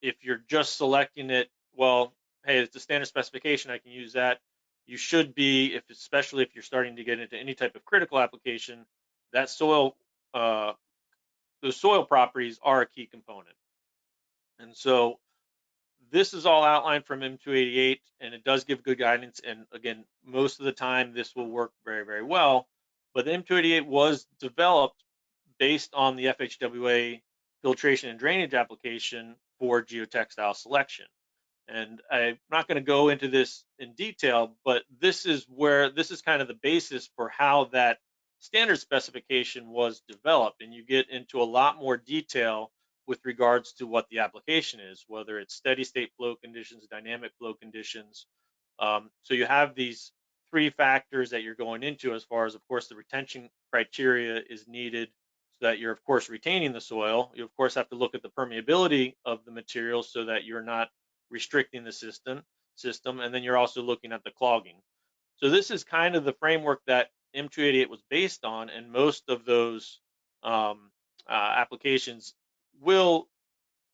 E: If you're just selecting it, well, hey, it's a standard specification, I can use that. You should be, especially if you're starting to get into any type of critical application, that soil, those soil properties are a key component. And so this is all outlined from M288, and it does give good guidance. And again, most of the time this will work very, very well. But the M288 was developed based on the FHWA filtration and drainage application for geotextile selection. And I'm not going to go into this in detail, but this is kind of the basis for how that standard specification was developed. And you get into a lot more detail with regards to what the application is, whether it's steady state flow conditions, dynamic flow conditions. So you have these 3 factors that you're going into, as far as, of course, the retention criteria is needed so that you're, of course, retaining the soil. You, of course, have to look at the permeability of the material so that you're not restricting the system. And then you're also looking at the clogging. So this is kind of the framework that M288 was based on, and most of those applications will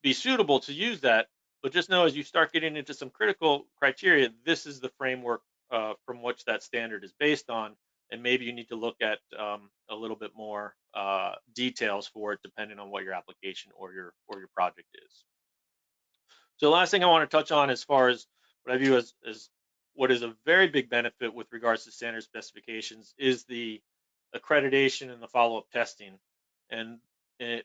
E: be suitable to use that. But just know, as you start getting into some critical criteria, this is the framework from which that standard is based on, and maybe you need to look at a little bit more details for it, depending on what your application or your project is. So the last thing I want to touch on, as far as what I view as what is a very big benefit with regards to standard specifications, is the accreditation and the follow-up testing. And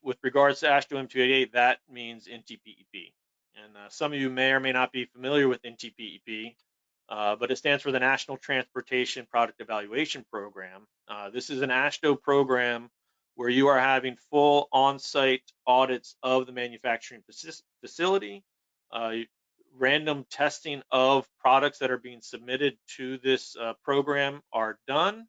E: with regards to AASHTO M288, that means NTPEP. And some of you may or may not be familiar with NTPEP, but it stands for the National Transportation Product Evaluation Program. This is an AASHTO program where you are having full on-site audits of the manufacturing facility. Random testing of products that are being submitted to this program are done.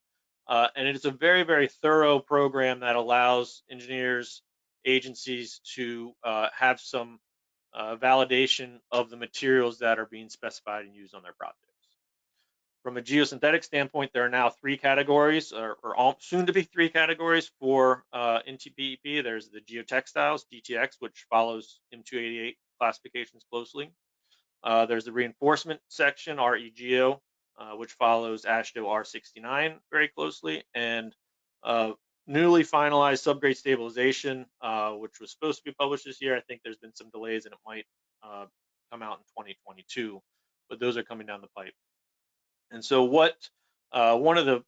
E: And it is a very, very thorough program that allows engineers, agencies to have some validation of the materials that are being specified and used on their projects. From a geosynthetic standpoint, there are now 3 categories, or soon to be 3 categories for NTPEP. There's the geotextiles, GTX, which follows M288 classifications closely. There's the reinforcement section, REGEO, which follows AASHTO R69 very closely, and newly finalized subgrade stabilization, which was supposed to be published this year. I think there's been some delays, and it might come out in 2022, but those are coming down the pipe. And so what one of the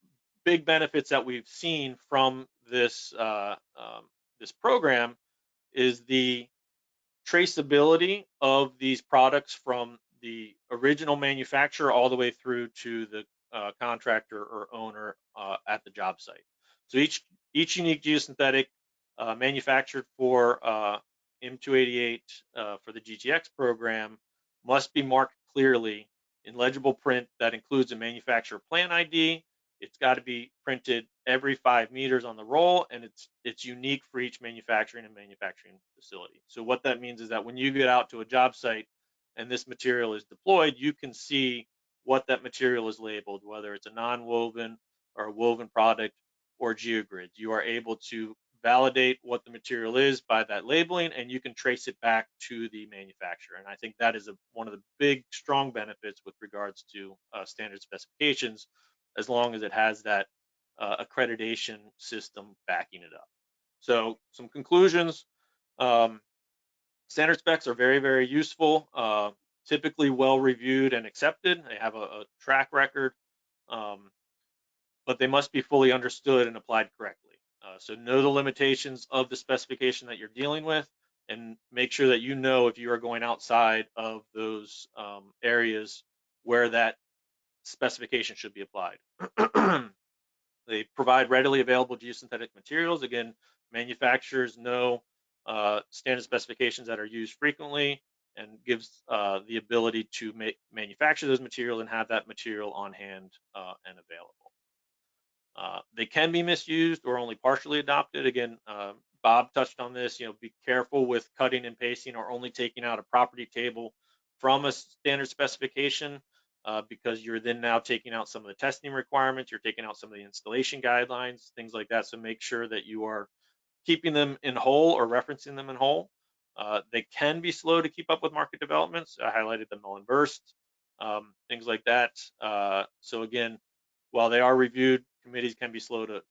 E: big benefits that we've seen from this this program is the traceability of these products from the original manufacturer all the way through to the contractor or owner at the job site. So each unique geosynthetic manufactured for M288 for the GTX program must be marked clearly in legible print that includes a manufacturer plan ID. It's got to be printed every 5 meters on the roll, and it's unique for each manufacturing facility. So what that means is that when you get out to a job site and this material is deployed, you can see what that material is labeled, whether it's a non-woven or a woven product or geogrid. You are able to validate what the material is by that labeling, and you can trace it back to the manufacturer. And I think that is one of the big, strong benefits with regards to standard specifications, as long as it has that accreditation system backing it up. So some conclusions. Standard specs are very, very useful, typically well reviewed and accepted. They have a track record, but they must be fully understood and applied correctly. So know the limitations of the specification that you're dealing with, and make sure that you know if you are going outside of those areas where that specification should be applied. They provide readily available geosynthetic materials. Again, manufacturers know standard specifications that are used frequently, and gives the ability to manufacture those materials and have that material on hand and available. They can be misused or only partially adopted. Again, Bob touched on this. Be careful with cutting and pasting or only taking out a property table from a standard specification, because you're then now taking out some of the testing requirements. You're taking out some of the installation guidelines, things like that. So make sure that you are keeping them in whole or referencing them in whole. They can be slow to keep up with market developments. I highlighted the null and burst, things like that. So again, while they are reviewed, committees can be slow to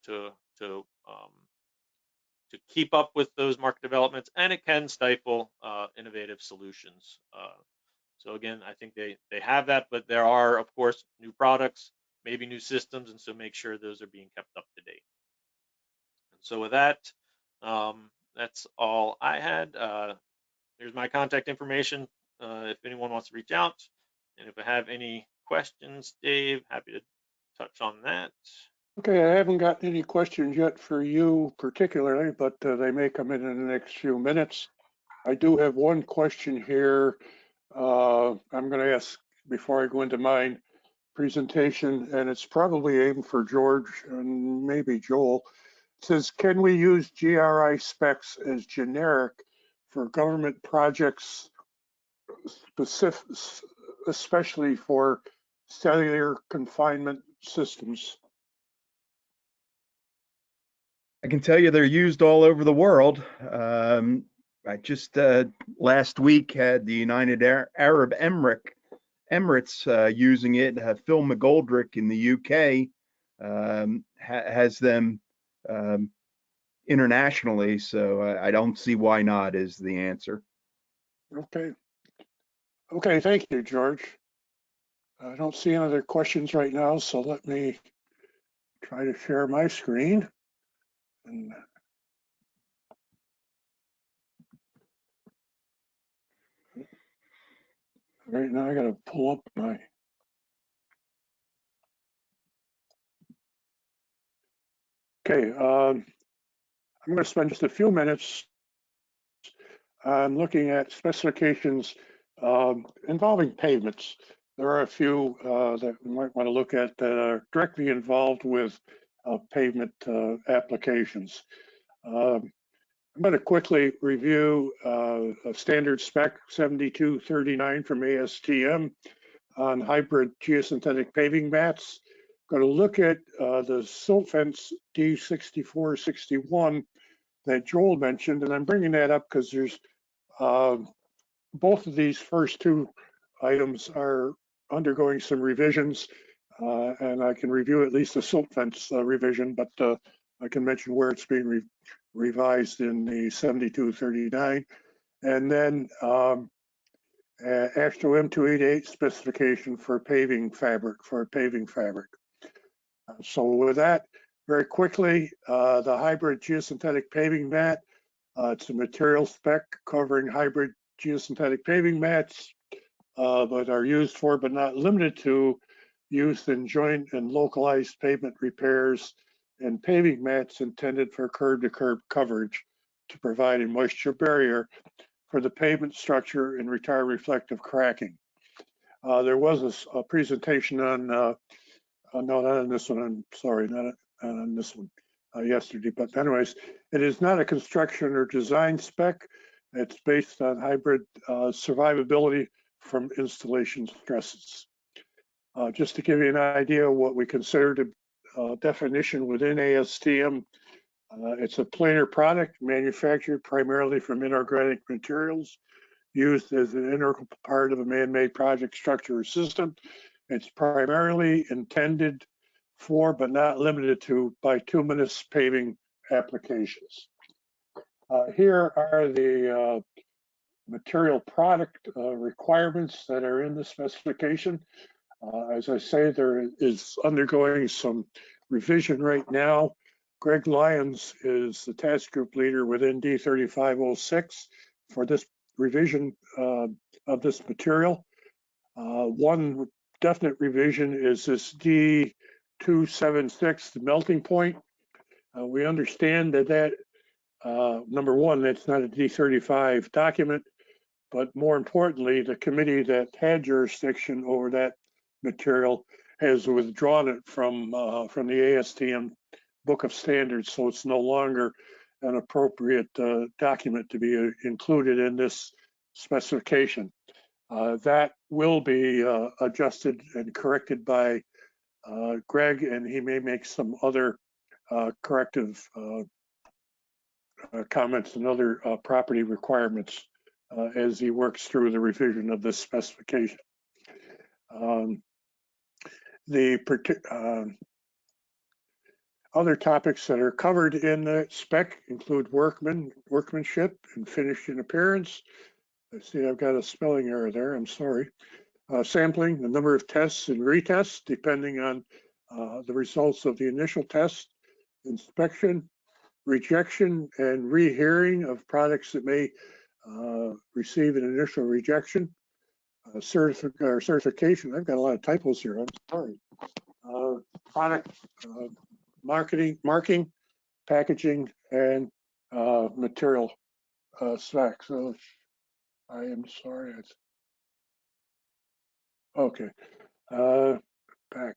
E: keep up with those market developments, and it can stifle innovative solutions. So again, I think they have that, but there are, of course, new products, maybe new systems, and so make sure those are being kept up to date. And so with that, that's all I had. Here's my contact information if anyone wants to reach out. And if I have any questions, Dave, happy to touch on that.
A: Okay, I haven't gotten any questions yet for you particularly, but they may come in the next few minutes. I do have one question here. I'm going to ask before I go into my presentation, and it's probably aimed for George and maybe Joel. It says, can we use GRI specs as generic for government projects, especially for cellular confinement systems?
B: I can tell you they're used all over the world. I just last week had the United Arab Emirates using it. Phil McGoldrick in the UK has them internationally, so I don't see why not is the answer.
A: Okay. Okay, thank you, George. I don't see any other questions right now, so let me try to share my screen. And right now I got to pull up my. Okay, I'm going to spend just a few minutes on looking at specifications involving pavements. There are a few that we might want to look at that are directly involved with pavement applications. I'm going to quickly review a standard spec 7239 from ASTM on hybrid geosynthetic paving mats. I'm going to look at the silt fence D6461 that Joel mentioned, and I'm bringing that up because there's both of these first two items are undergoing some revisions, and I can review at least the silt fence revision, but I can mention where it's being revised in the 7239. And then AASHTO M288 specification for paving fabric, So with that, very quickly, the hybrid geosynthetic paving mat, it's a material spec covering hybrid geosynthetic paving mats, but are used for, but not limited to, use in joint and localized pavement repairs and paving mats intended for curb-to-curb coverage to provide a moisture barrier for the pavement structure and retard reflective cracking. There was a presentation on, no, not on this one, I'm sorry, not on this one yesterday, but anyways, it is not a construction or design spec. It's based on hybrid survivability from installation stresses. Just to give you an idea of what we consider the definition within ASTM, it's a planar product manufactured primarily from inorganic materials used as an integral part of a man-made project structure or system. It's primarily intended for, but not limited to, bituminous paving applications. Here are the material product requirements that are in the specification. As I say, there is undergoing some revision right now. Greg Lyons is the task group leader within D3506 for this revision of this material. One definite revision is this D276, the melting point. We understand that number one, that's not a D35 document, but more importantly, the committee that had jurisdiction over that material has withdrawn it from the ASTM Book of Standards, so it's no longer an appropriate document to be included in this specification. That will be adjusted and corrected by Greg, and he may make some other corrective comments and other property requirements as he works through the revision of this specification. Other topics that are covered in the spec include workmanship and finishing appearance. I see I've got a spelling error there, I'm sorry. Sampling, the number of tests and retests depending on the results of the initial test, inspection, rejection and rehearing of products that may receive an initial rejection, certification. I've got a lot of typos here, I'm sorry. Product marking, packaging, and material specs. So I am sorry. Okay. Back.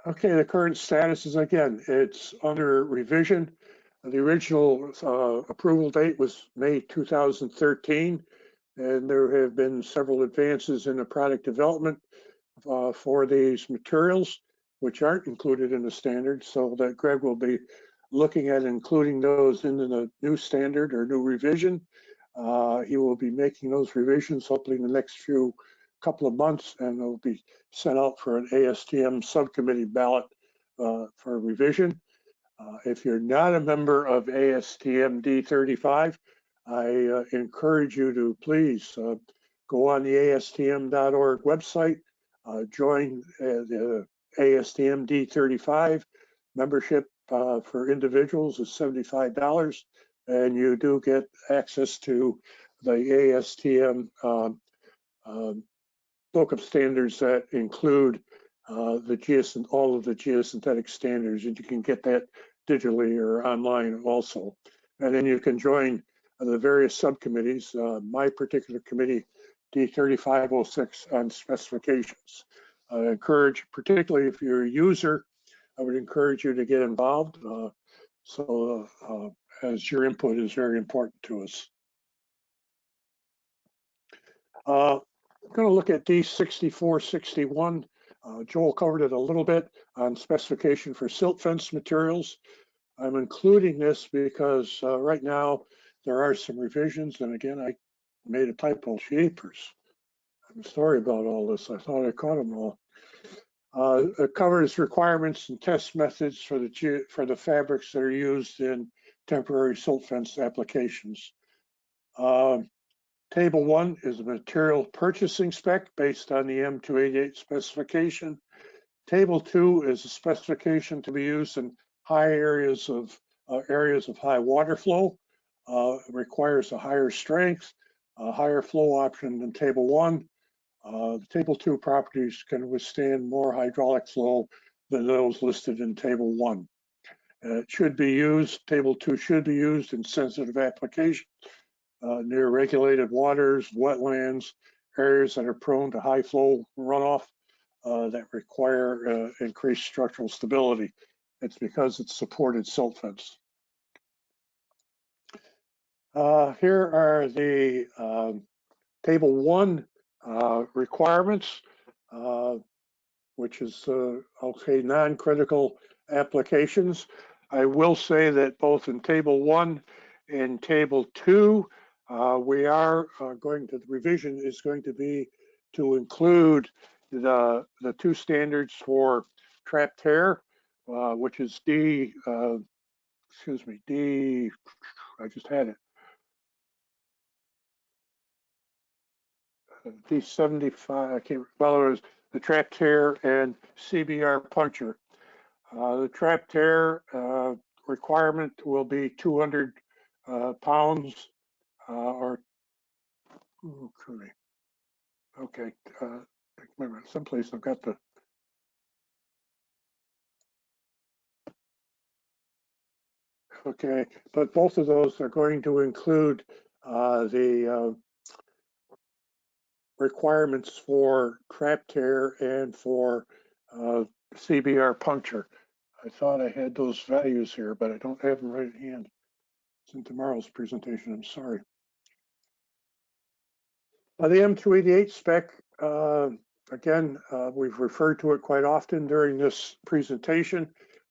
A: Okay, the current status is, again, it's under revision. The original approval date was May 2013, and there have been several advances in the product development for these materials, which aren't included in the standard, so that Greg will be looking at including those into the new standard or new revision. He will be making those revisions hopefully in the next couple of months, and it'll be sent out for an ASTM subcommittee ballot for revision. If you're not a member of ASTM D35, I encourage you to please go on the ASTM.org website, join the ASTM D35 membership for individuals is $75, and you do get access to the ASTM book of standards that include all of the geosynthetic standards, and you can get that digitally or online also. And then you can join the various subcommittees. My particular committee, D3506 on specifications. I encourage, particularly if you're a user, I would encourage you to get involved. As your input is very important to us. I'm going to look at D6461. Joel covered it a little bit on specification for silt fence materials. I'm including this because right now there are some revisions, and again, I made a typo. Shapers. I'm sorry about all this. I thought I caught them all. It covers requirements and test methods for the fabrics that are used in temporary silt fence applications. Table 1 is a material purchasing spec based on the M288 specification. Table 2 is a specification to be used in high areas of high water flow. It requires a higher strength, a higher flow option than Table 1. The Table 2 properties can withstand more hydraulic flow than those listed in Table 1. Table 2 should be used in sensitive applications near regulated waters, wetlands, areas that are prone to high flow runoff that require increased structural stability. It's because it's supported silt fence. Here are the Table 1 requirements, which is, okay, non-critical applications. I will say that both in Table 1 and Table 2, the revision is going to be to include the two standards for trap tear, which is D, I just had it. D75, I can't, well, it was the trap tear and CBR puncture. The trap tear requirement will be 200 pounds or, okay, remember, someplace I've got the, okay, but both of those are going to include the requirements for trap tear and for CBR puncture. I thought I had those values here, but I don't have them right at hand. It's in tomorrow's presentation, I'm sorry. The M288 spec, again, we've referred to it quite often during this presentation.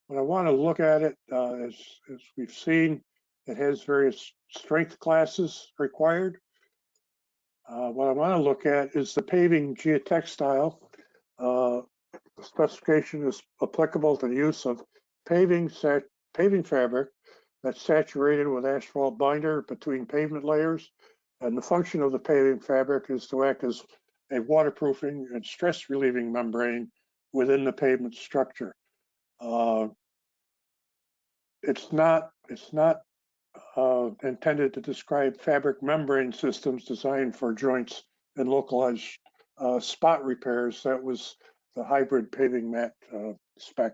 A: When I want to look at it, as we've seen, it has various strength classes required. What I want to look at is the paving geotextile. The specification is applicable to the use of paving fabric that's saturated with asphalt binder between pavement layers. And the function of the paving fabric is to act as a waterproofing and stress relieving membrane within the pavement structure. It's not intended to describe fabric membrane systems designed for joints and localized spot repairs. That was the hybrid paving mat spec.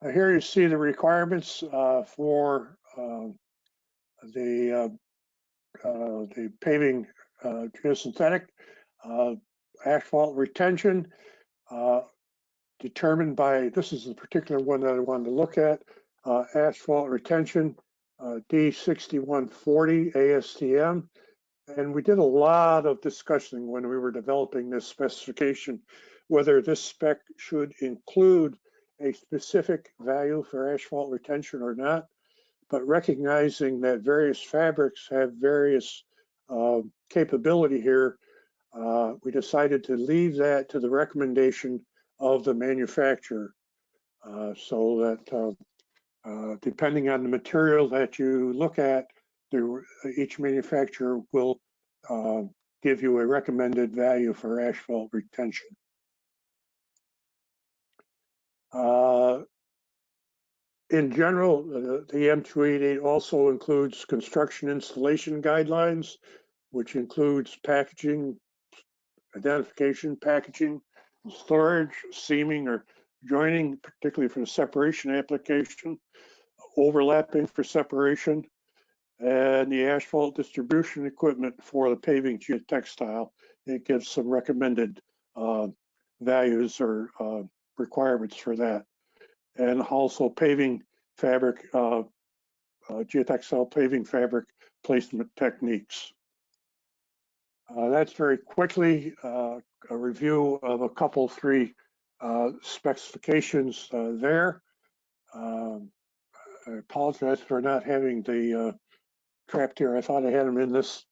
A: Here you see the requirements for the paving geosynthetic. Asphalt retention determined by, this is the particular one that I wanted to look at, asphalt retention D6140 ASTM. And we did a lot of discussing when we were developing this specification, whether this spec should include a specific value for asphalt retention or not, but recognizing that various fabrics have various capability here, we decided to leave that to the recommendation of the manufacturer, so that depending on the material that you look at, each manufacturer will give you a recommended value for asphalt retention. In general, the M288 also includes construction installation guidelines, which includes packaging, identification, packaging, storage, seaming or joining, particularly for the separation application, overlapping for separation, and the asphalt distribution equipment for the paving geotextile. It gives some recommended values or requirements for that. And also paving fabric, geotextile paving fabric placement techniques. That's very quickly a review of a couple, three specifications there. I apologize for not having the trap tear. I thought I had them in this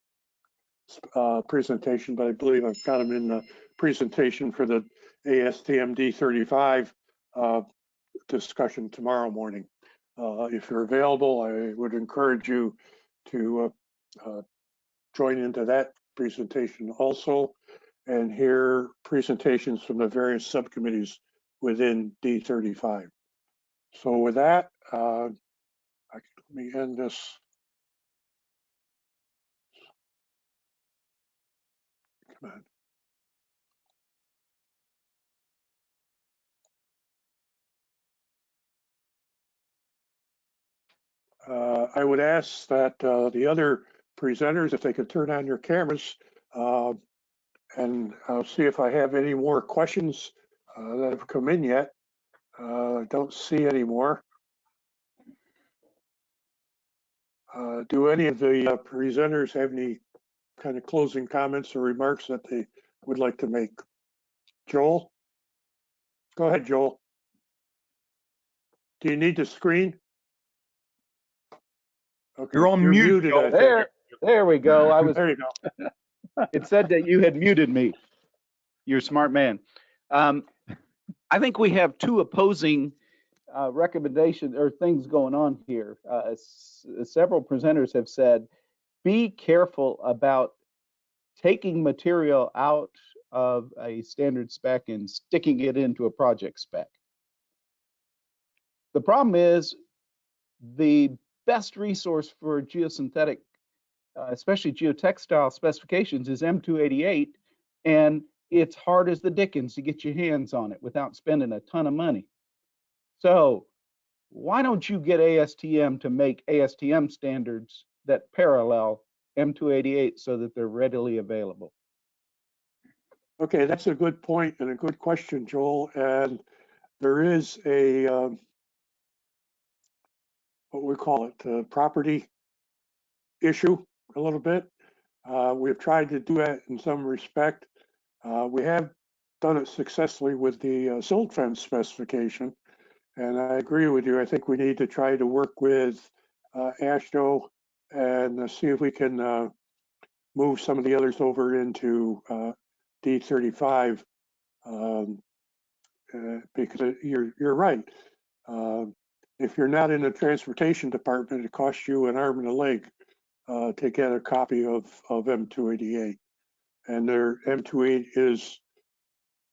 A: presentation, but I believe I've got them in the presentation for the ASTM D35 discussion tomorrow morning. If you're available, I would encourage you to join into that presentation also and hear presentations from the various subcommittees within D35. So with that, let me end this. Come on. I would ask that the other presenters, if they could turn on your cameras, and I'll see if I have any more questions that have come in yet. I don't see any more. Do any of the presenters have any kind of closing comments or remarks that they would like to make? Joel? Go ahead, Joel. Do you need the screen? Okay,
B: You're on mute,
A: muted,
B: Joel.
A: I think.
D: There we go.
A: There you go.
D: It said that you had muted me. You're a smart man. I think we have two opposing recommendations or things going on here. Several presenters have said, be careful about taking material out of a standard spec and sticking it into a project spec. The problem is the best resource for geosynthetic, especially geotextile specifications, is M288, and it's hard as the dickens to get your hands on it without spending a ton of money. So why don't you get ASTM to make ASTM standards that parallel M288 so that they're readily available?
A: Okay, that's a good point and a good question, Joel. And there is a, what we call it, property issue a little bit. We've tried to do that in some respect. We have done it successfully with the silt fence specification. And I agree with you. I think we need to try to work with AASHTO and see if we can move some of the others over into D35 because you're right. If you're not in the transportation department, it costs you an arm and a leg to get a copy of M288. And their M28 is,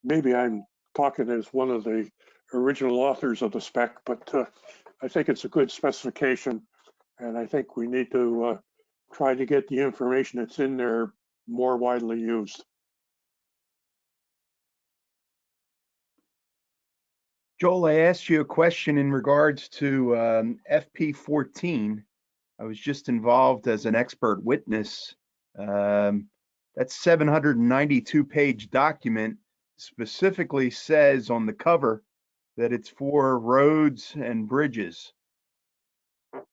A: maybe I'm talking as one of the original authors of the spec, but I think it's a good specification. And I think we need to try to get the information that's in there more widely used.
B: Joel, I asked you a question in regards to FP14. I was just involved as an expert witness. That 792-page document specifically says on the cover that it's for roads and bridges.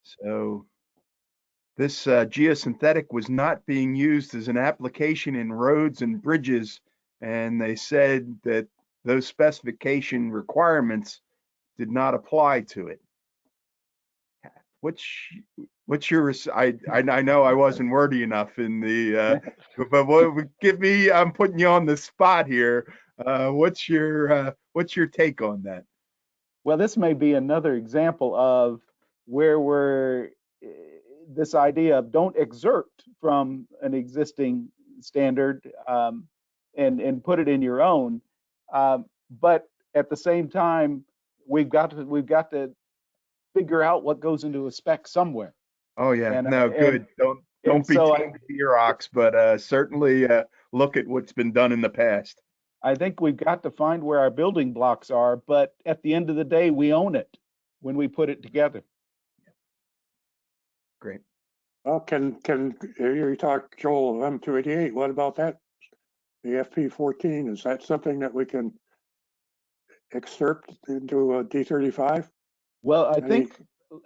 B: So this geosynthetic was not being used as an application in roads and bridges, and they said that those specification requirements did not apply to it. What's your, I know I wasn't wordy enough in the, but what, give me, I'm putting you on the spot here. What's your take on that?
D: Well, this may be another example of where we're, this idea of don't exert from an existing standard and put it in your own. But at the same time, we've got to figure out what goes into a spec somewhere.
B: Oh yeah,
D: And,
B: no, good. Don't be
D: so
B: King Xerox, but certainly look at what's been done in the past.
D: I think we've got to find where our building blocks are, but at the end of the day, we own it when we put it together.
B: Great.
A: Well, can you talk, Joel, of M288? What about that? The FP14, is that something that we can excerpt into a D35?
D: Well, I think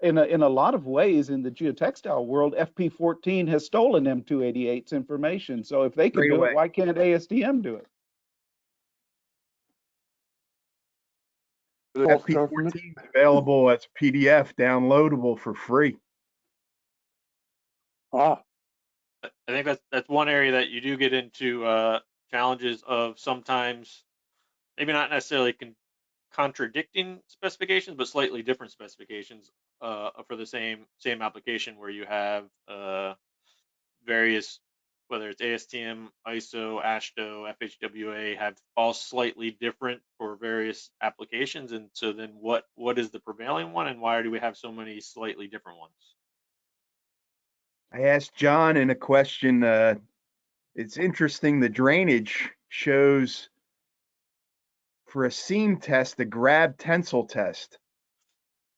D: in a lot of ways in the geotextile world, FP14 has stolen M288's information. So if they can do it, why can't ASTM do it?
B: FP14 is available as PDF, downloadable for free.
A: Ah,
E: I think that's one area that you do get into challenges of sometimes maybe not necessarily contradicting specifications, but slightly different specifications for the same application, where you have various, whether it's ASTM, ISO, AASHTO, FHWA, have all slightly different for various applications. And so then what is the prevailing one, and why do we have so many slightly different ones?
B: I asked John in a question, it's interesting, the drainage shows for a seam test, the grab tensile test.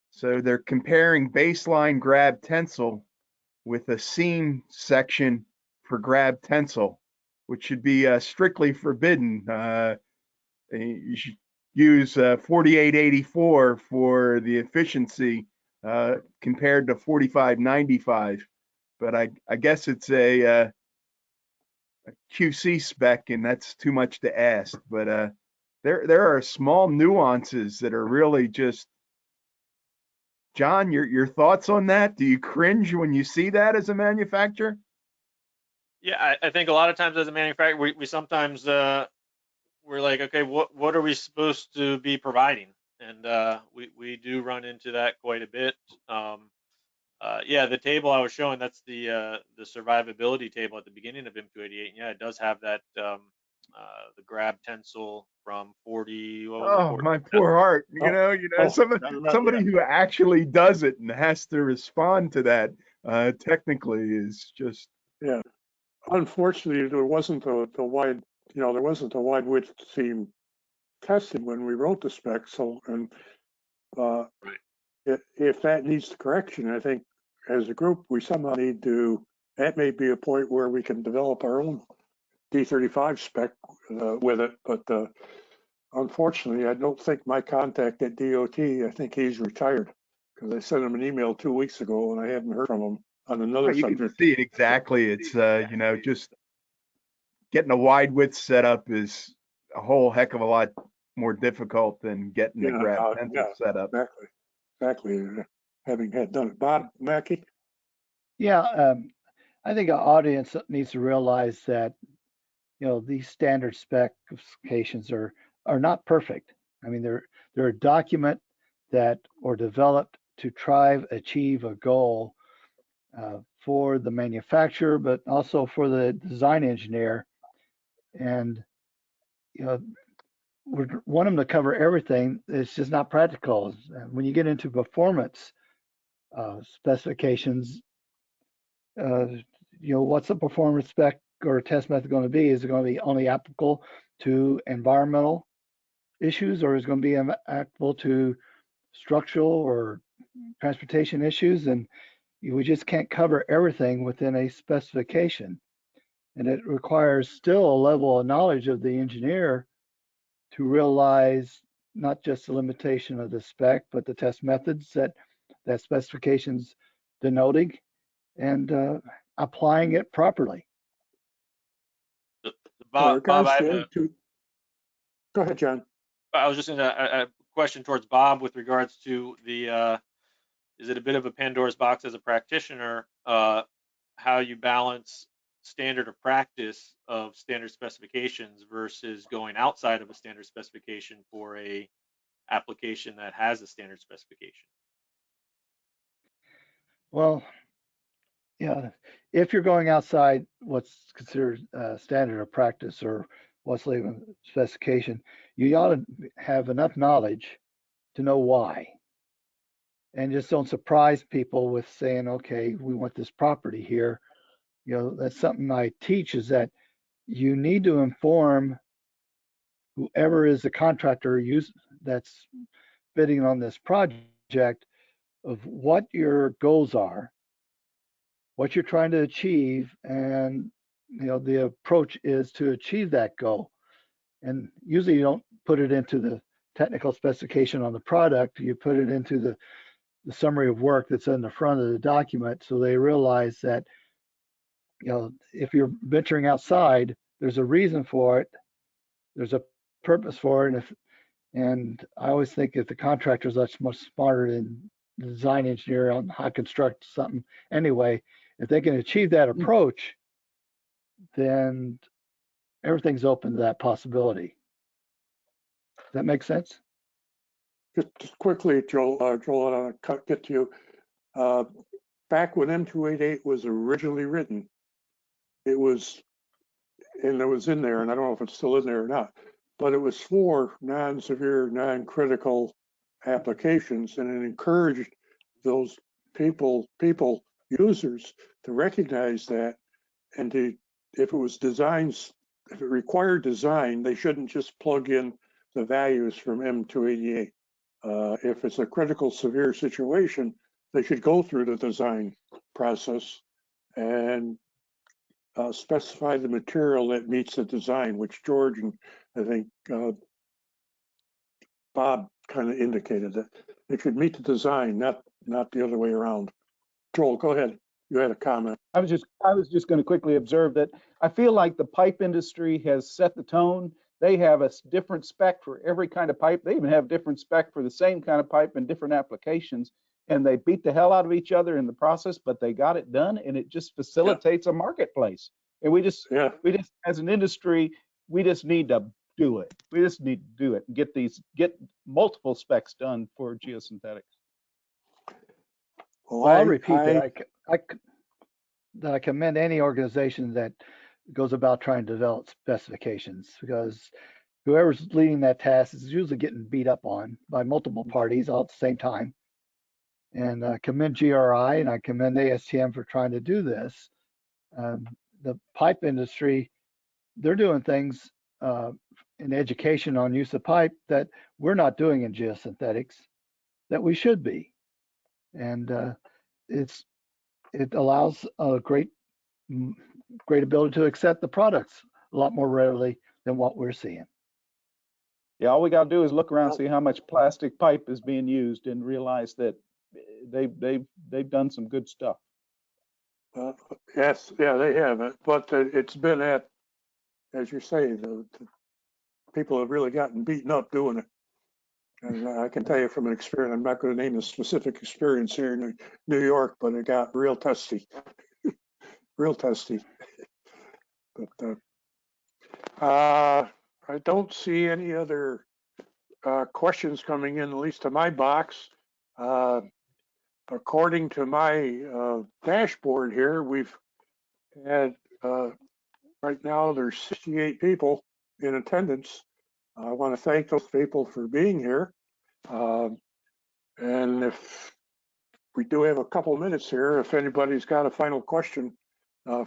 B: So they're comparing baseline grab tensile with a seam section for grab tensile, which should be strictly forbidden. You should use 4884 for the efficiency compared to 4595. But I guess it's a QC spec, and that's too much to ask. But there are small nuances that are really just. John, your thoughts on that? Do you cringe when you see that as a manufacturer?
E: Yeah, I think a lot of times as a manufacturer, we sometimes we're like, okay, what are we supposed to be providing? And we do run into that quite a bit. Yeah, the table I was showing, that's the survivability table at the beginning of M288. And yeah, it does have that the grab tensile from 40. What was it?
B: Oh,
E: 40?
B: my poor heart.
A: Oh,
B: Somebody who actually does it and has to respond to that technically is just.
A: yeah. Unfortunately, there wasn't the wide, there wasn't a wide width seam tested when we wrote the spec. So, and
E: Right.
A: if that needs correction, I think as a group, we somehow need to, that may be a point where we can develop our own D35 spec with it. But unfortunately, I don't think my contact at DOT, I think he's retired, because I sent him an email 2 weeks ago and I haven't heard from him on another
B: You can
A: subject.
B: see it exactly. It's just getting a wide width setup is a whole heck of a lot more difficult than getting the grab tensile setup.
A: Exactly. Having had done it. Bob Mackey?
C: Yeah, I think our audience needs to realize that these standard specifications are not perfect. I mean, they're a document that are developed to try to achieve a goal for the manufacturer, but also for the design engineer. And we want them to cover everything. It's just not practical. When you get into performance specifications, what's the performance spec or test method going to be? Is it going to be only applicable to environmental issues, or is it going to be applicable to structural or transportation issues? And we just can't cover everything within a specification. And it requires still a level of knowledge of the engineer to realize not just the limitation of the spec, but the test methods that specification's denoting, and applying it properly.
E: Bob, I have
A: Go ahead, John.
E: I was just in a question towards Bob with regards to the, is it a bit of a Pandora's box as a practitioner, how you balance standard of practice of standard specifications versus going outside of a standard specification for a application that has a standard specification?
C: Well, yeah, if you're going outside what's considered standard of practice or what's legal specification, you ought to have enough knowledge to know why. And just don't surprise people with saying, okay, we want this property here. That's something I teach, is that you need to inform whoever is the contractor that's bidding on this project of what your goals are, what you're trying to achieve, and the approach is to achieve that goal. And usually you don't put it into the technical specification on the product, you put it into the summary of work that's in the front of the document, so they realize that if you're venturing outside, there's a reason for it, there's a purpose for it. And I always think if the contractor is much smarter than the design engineer on how to construct something anyway, if they can achieve that approach, then everything's open to that possibility. Does that make sense?
A: Just quickly, Joel, I'll get to you. Back when M288 was originally written, it was, and it was in there, and I don't know if it's still in there or not, but it was for non-severe, non-critical applications, and it encouraged those people, users to recognize that, and to, if it was designs, if it required design, they shouldn't just plug in the values from M288. If it's a critical, severe situation, they should go through the design process and specify the material that meets the design, which George and I think Bob kind of indicated that it should meet the design, not the other way around. Joel, go ahead. You had a comment.
D: I was just going to quickly observe that I feel like the pipe industry has set the tone. They have a different spec for every kind of pipe. They even have different spec for the same kind of pipe in different applications. And they beat the hell out of each other in the process, but they got it done, and it just facilitates a marketplace. And we just, as an industry, we just need to do it. We just need to do it and get multiple specs done for geosynthetics.
C: Well, I'll repeat that I commend any organization that goes about trying to develop specifications, because whoever's leading that task is usually getting beat up on by multiple parties all at the same time. And I commend GRI and I commend ASTM for trying to do this. The pipe industry, they're doing things in education on use of pipe that we're not doing in geosynthetics that we should be. And it allows a great ability to accept the products a lot more readily than what we're seeing.
D: Yeah, all we got to do is look around and see how much plastic pipe is being used and realize that they've done some good stuff.
A: Yes, yeah, they have it, but it's been at, as you say, the people have really gotten beaten up doing it. And I can tell you from an experience, I'm not going to name a specific experience here in New York, but it got real testy, real testy. But I don't see any other questions coming in, at least to my box. According to my dashboard here, we've had, right now there's 68 people in attendance. I want to thank those people for being here. And if we do have a couple minutes here, if anybody's got a final question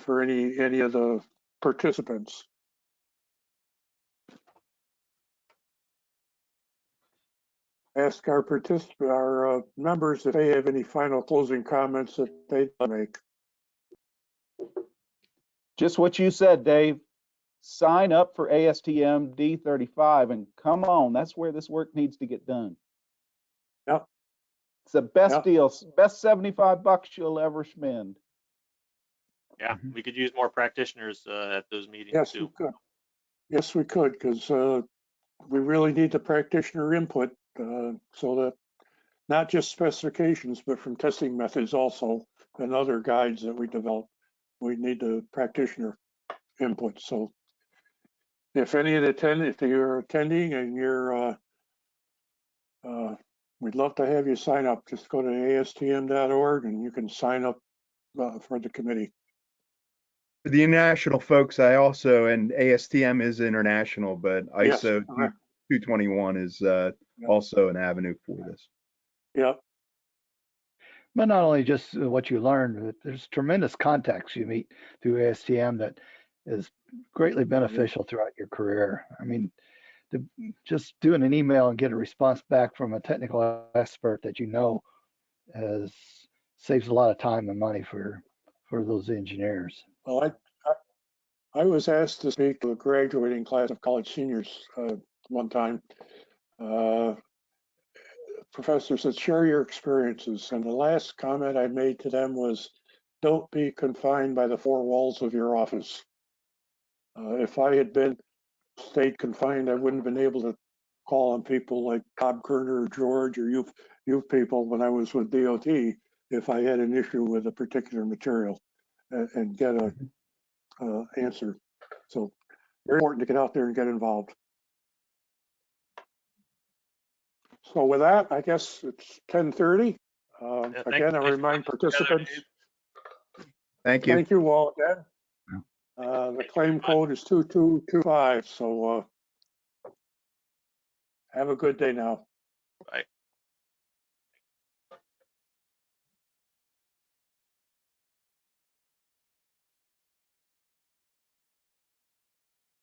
A: for any of the participants. Ask our members if they have any final closing comments that they'd make.
D: Just what you said, Dave. Sign up for ASTM D35 and come on. That's where this work needs to get done.
A: Yep.
D: It's the best deal, best $75 you'll ever spend.
E: Yeah, we could use more practitioners at those meetings too.
A: We could. Yes, we could, because we really need the practitioner input so that not just specifications, but from testing methods also and other guides that we develop, we need the practitioner input. So if any of the if you're attending and you're, we'd love to have you sign up. Just go to astm.org and you can sign up for the committee.
B: For the international folks, I also, and ASTM is international, but ISO 221 is also an avenue for this.
A: Yep.
C: But not only just what you learn, but there's tremendous contacts you meet through ASTM that is greatly beneficial throughout your career. I mean, just doing an email and get a response back from a technical expert that you know saves a lot of time and money for those engineers.
A: Well, I was asked to speak to a graduating class of college seniors one time. Professor said, share your experiences. And the last comment I made to them was, don't be confined by the four walls of your office. If I had stayed confined, I wouldn't have been able to call on people like Bob Kerner or George or you people when I was with DOT if I had an issue with a particular material and get a answer. So very important to get out there and get involved. So with that, I guess it's 10:30. Again, I remind participants.
B: Thank you.
A: Thank you all again. The claim code is 2225, so have a good day now.
E: Bye.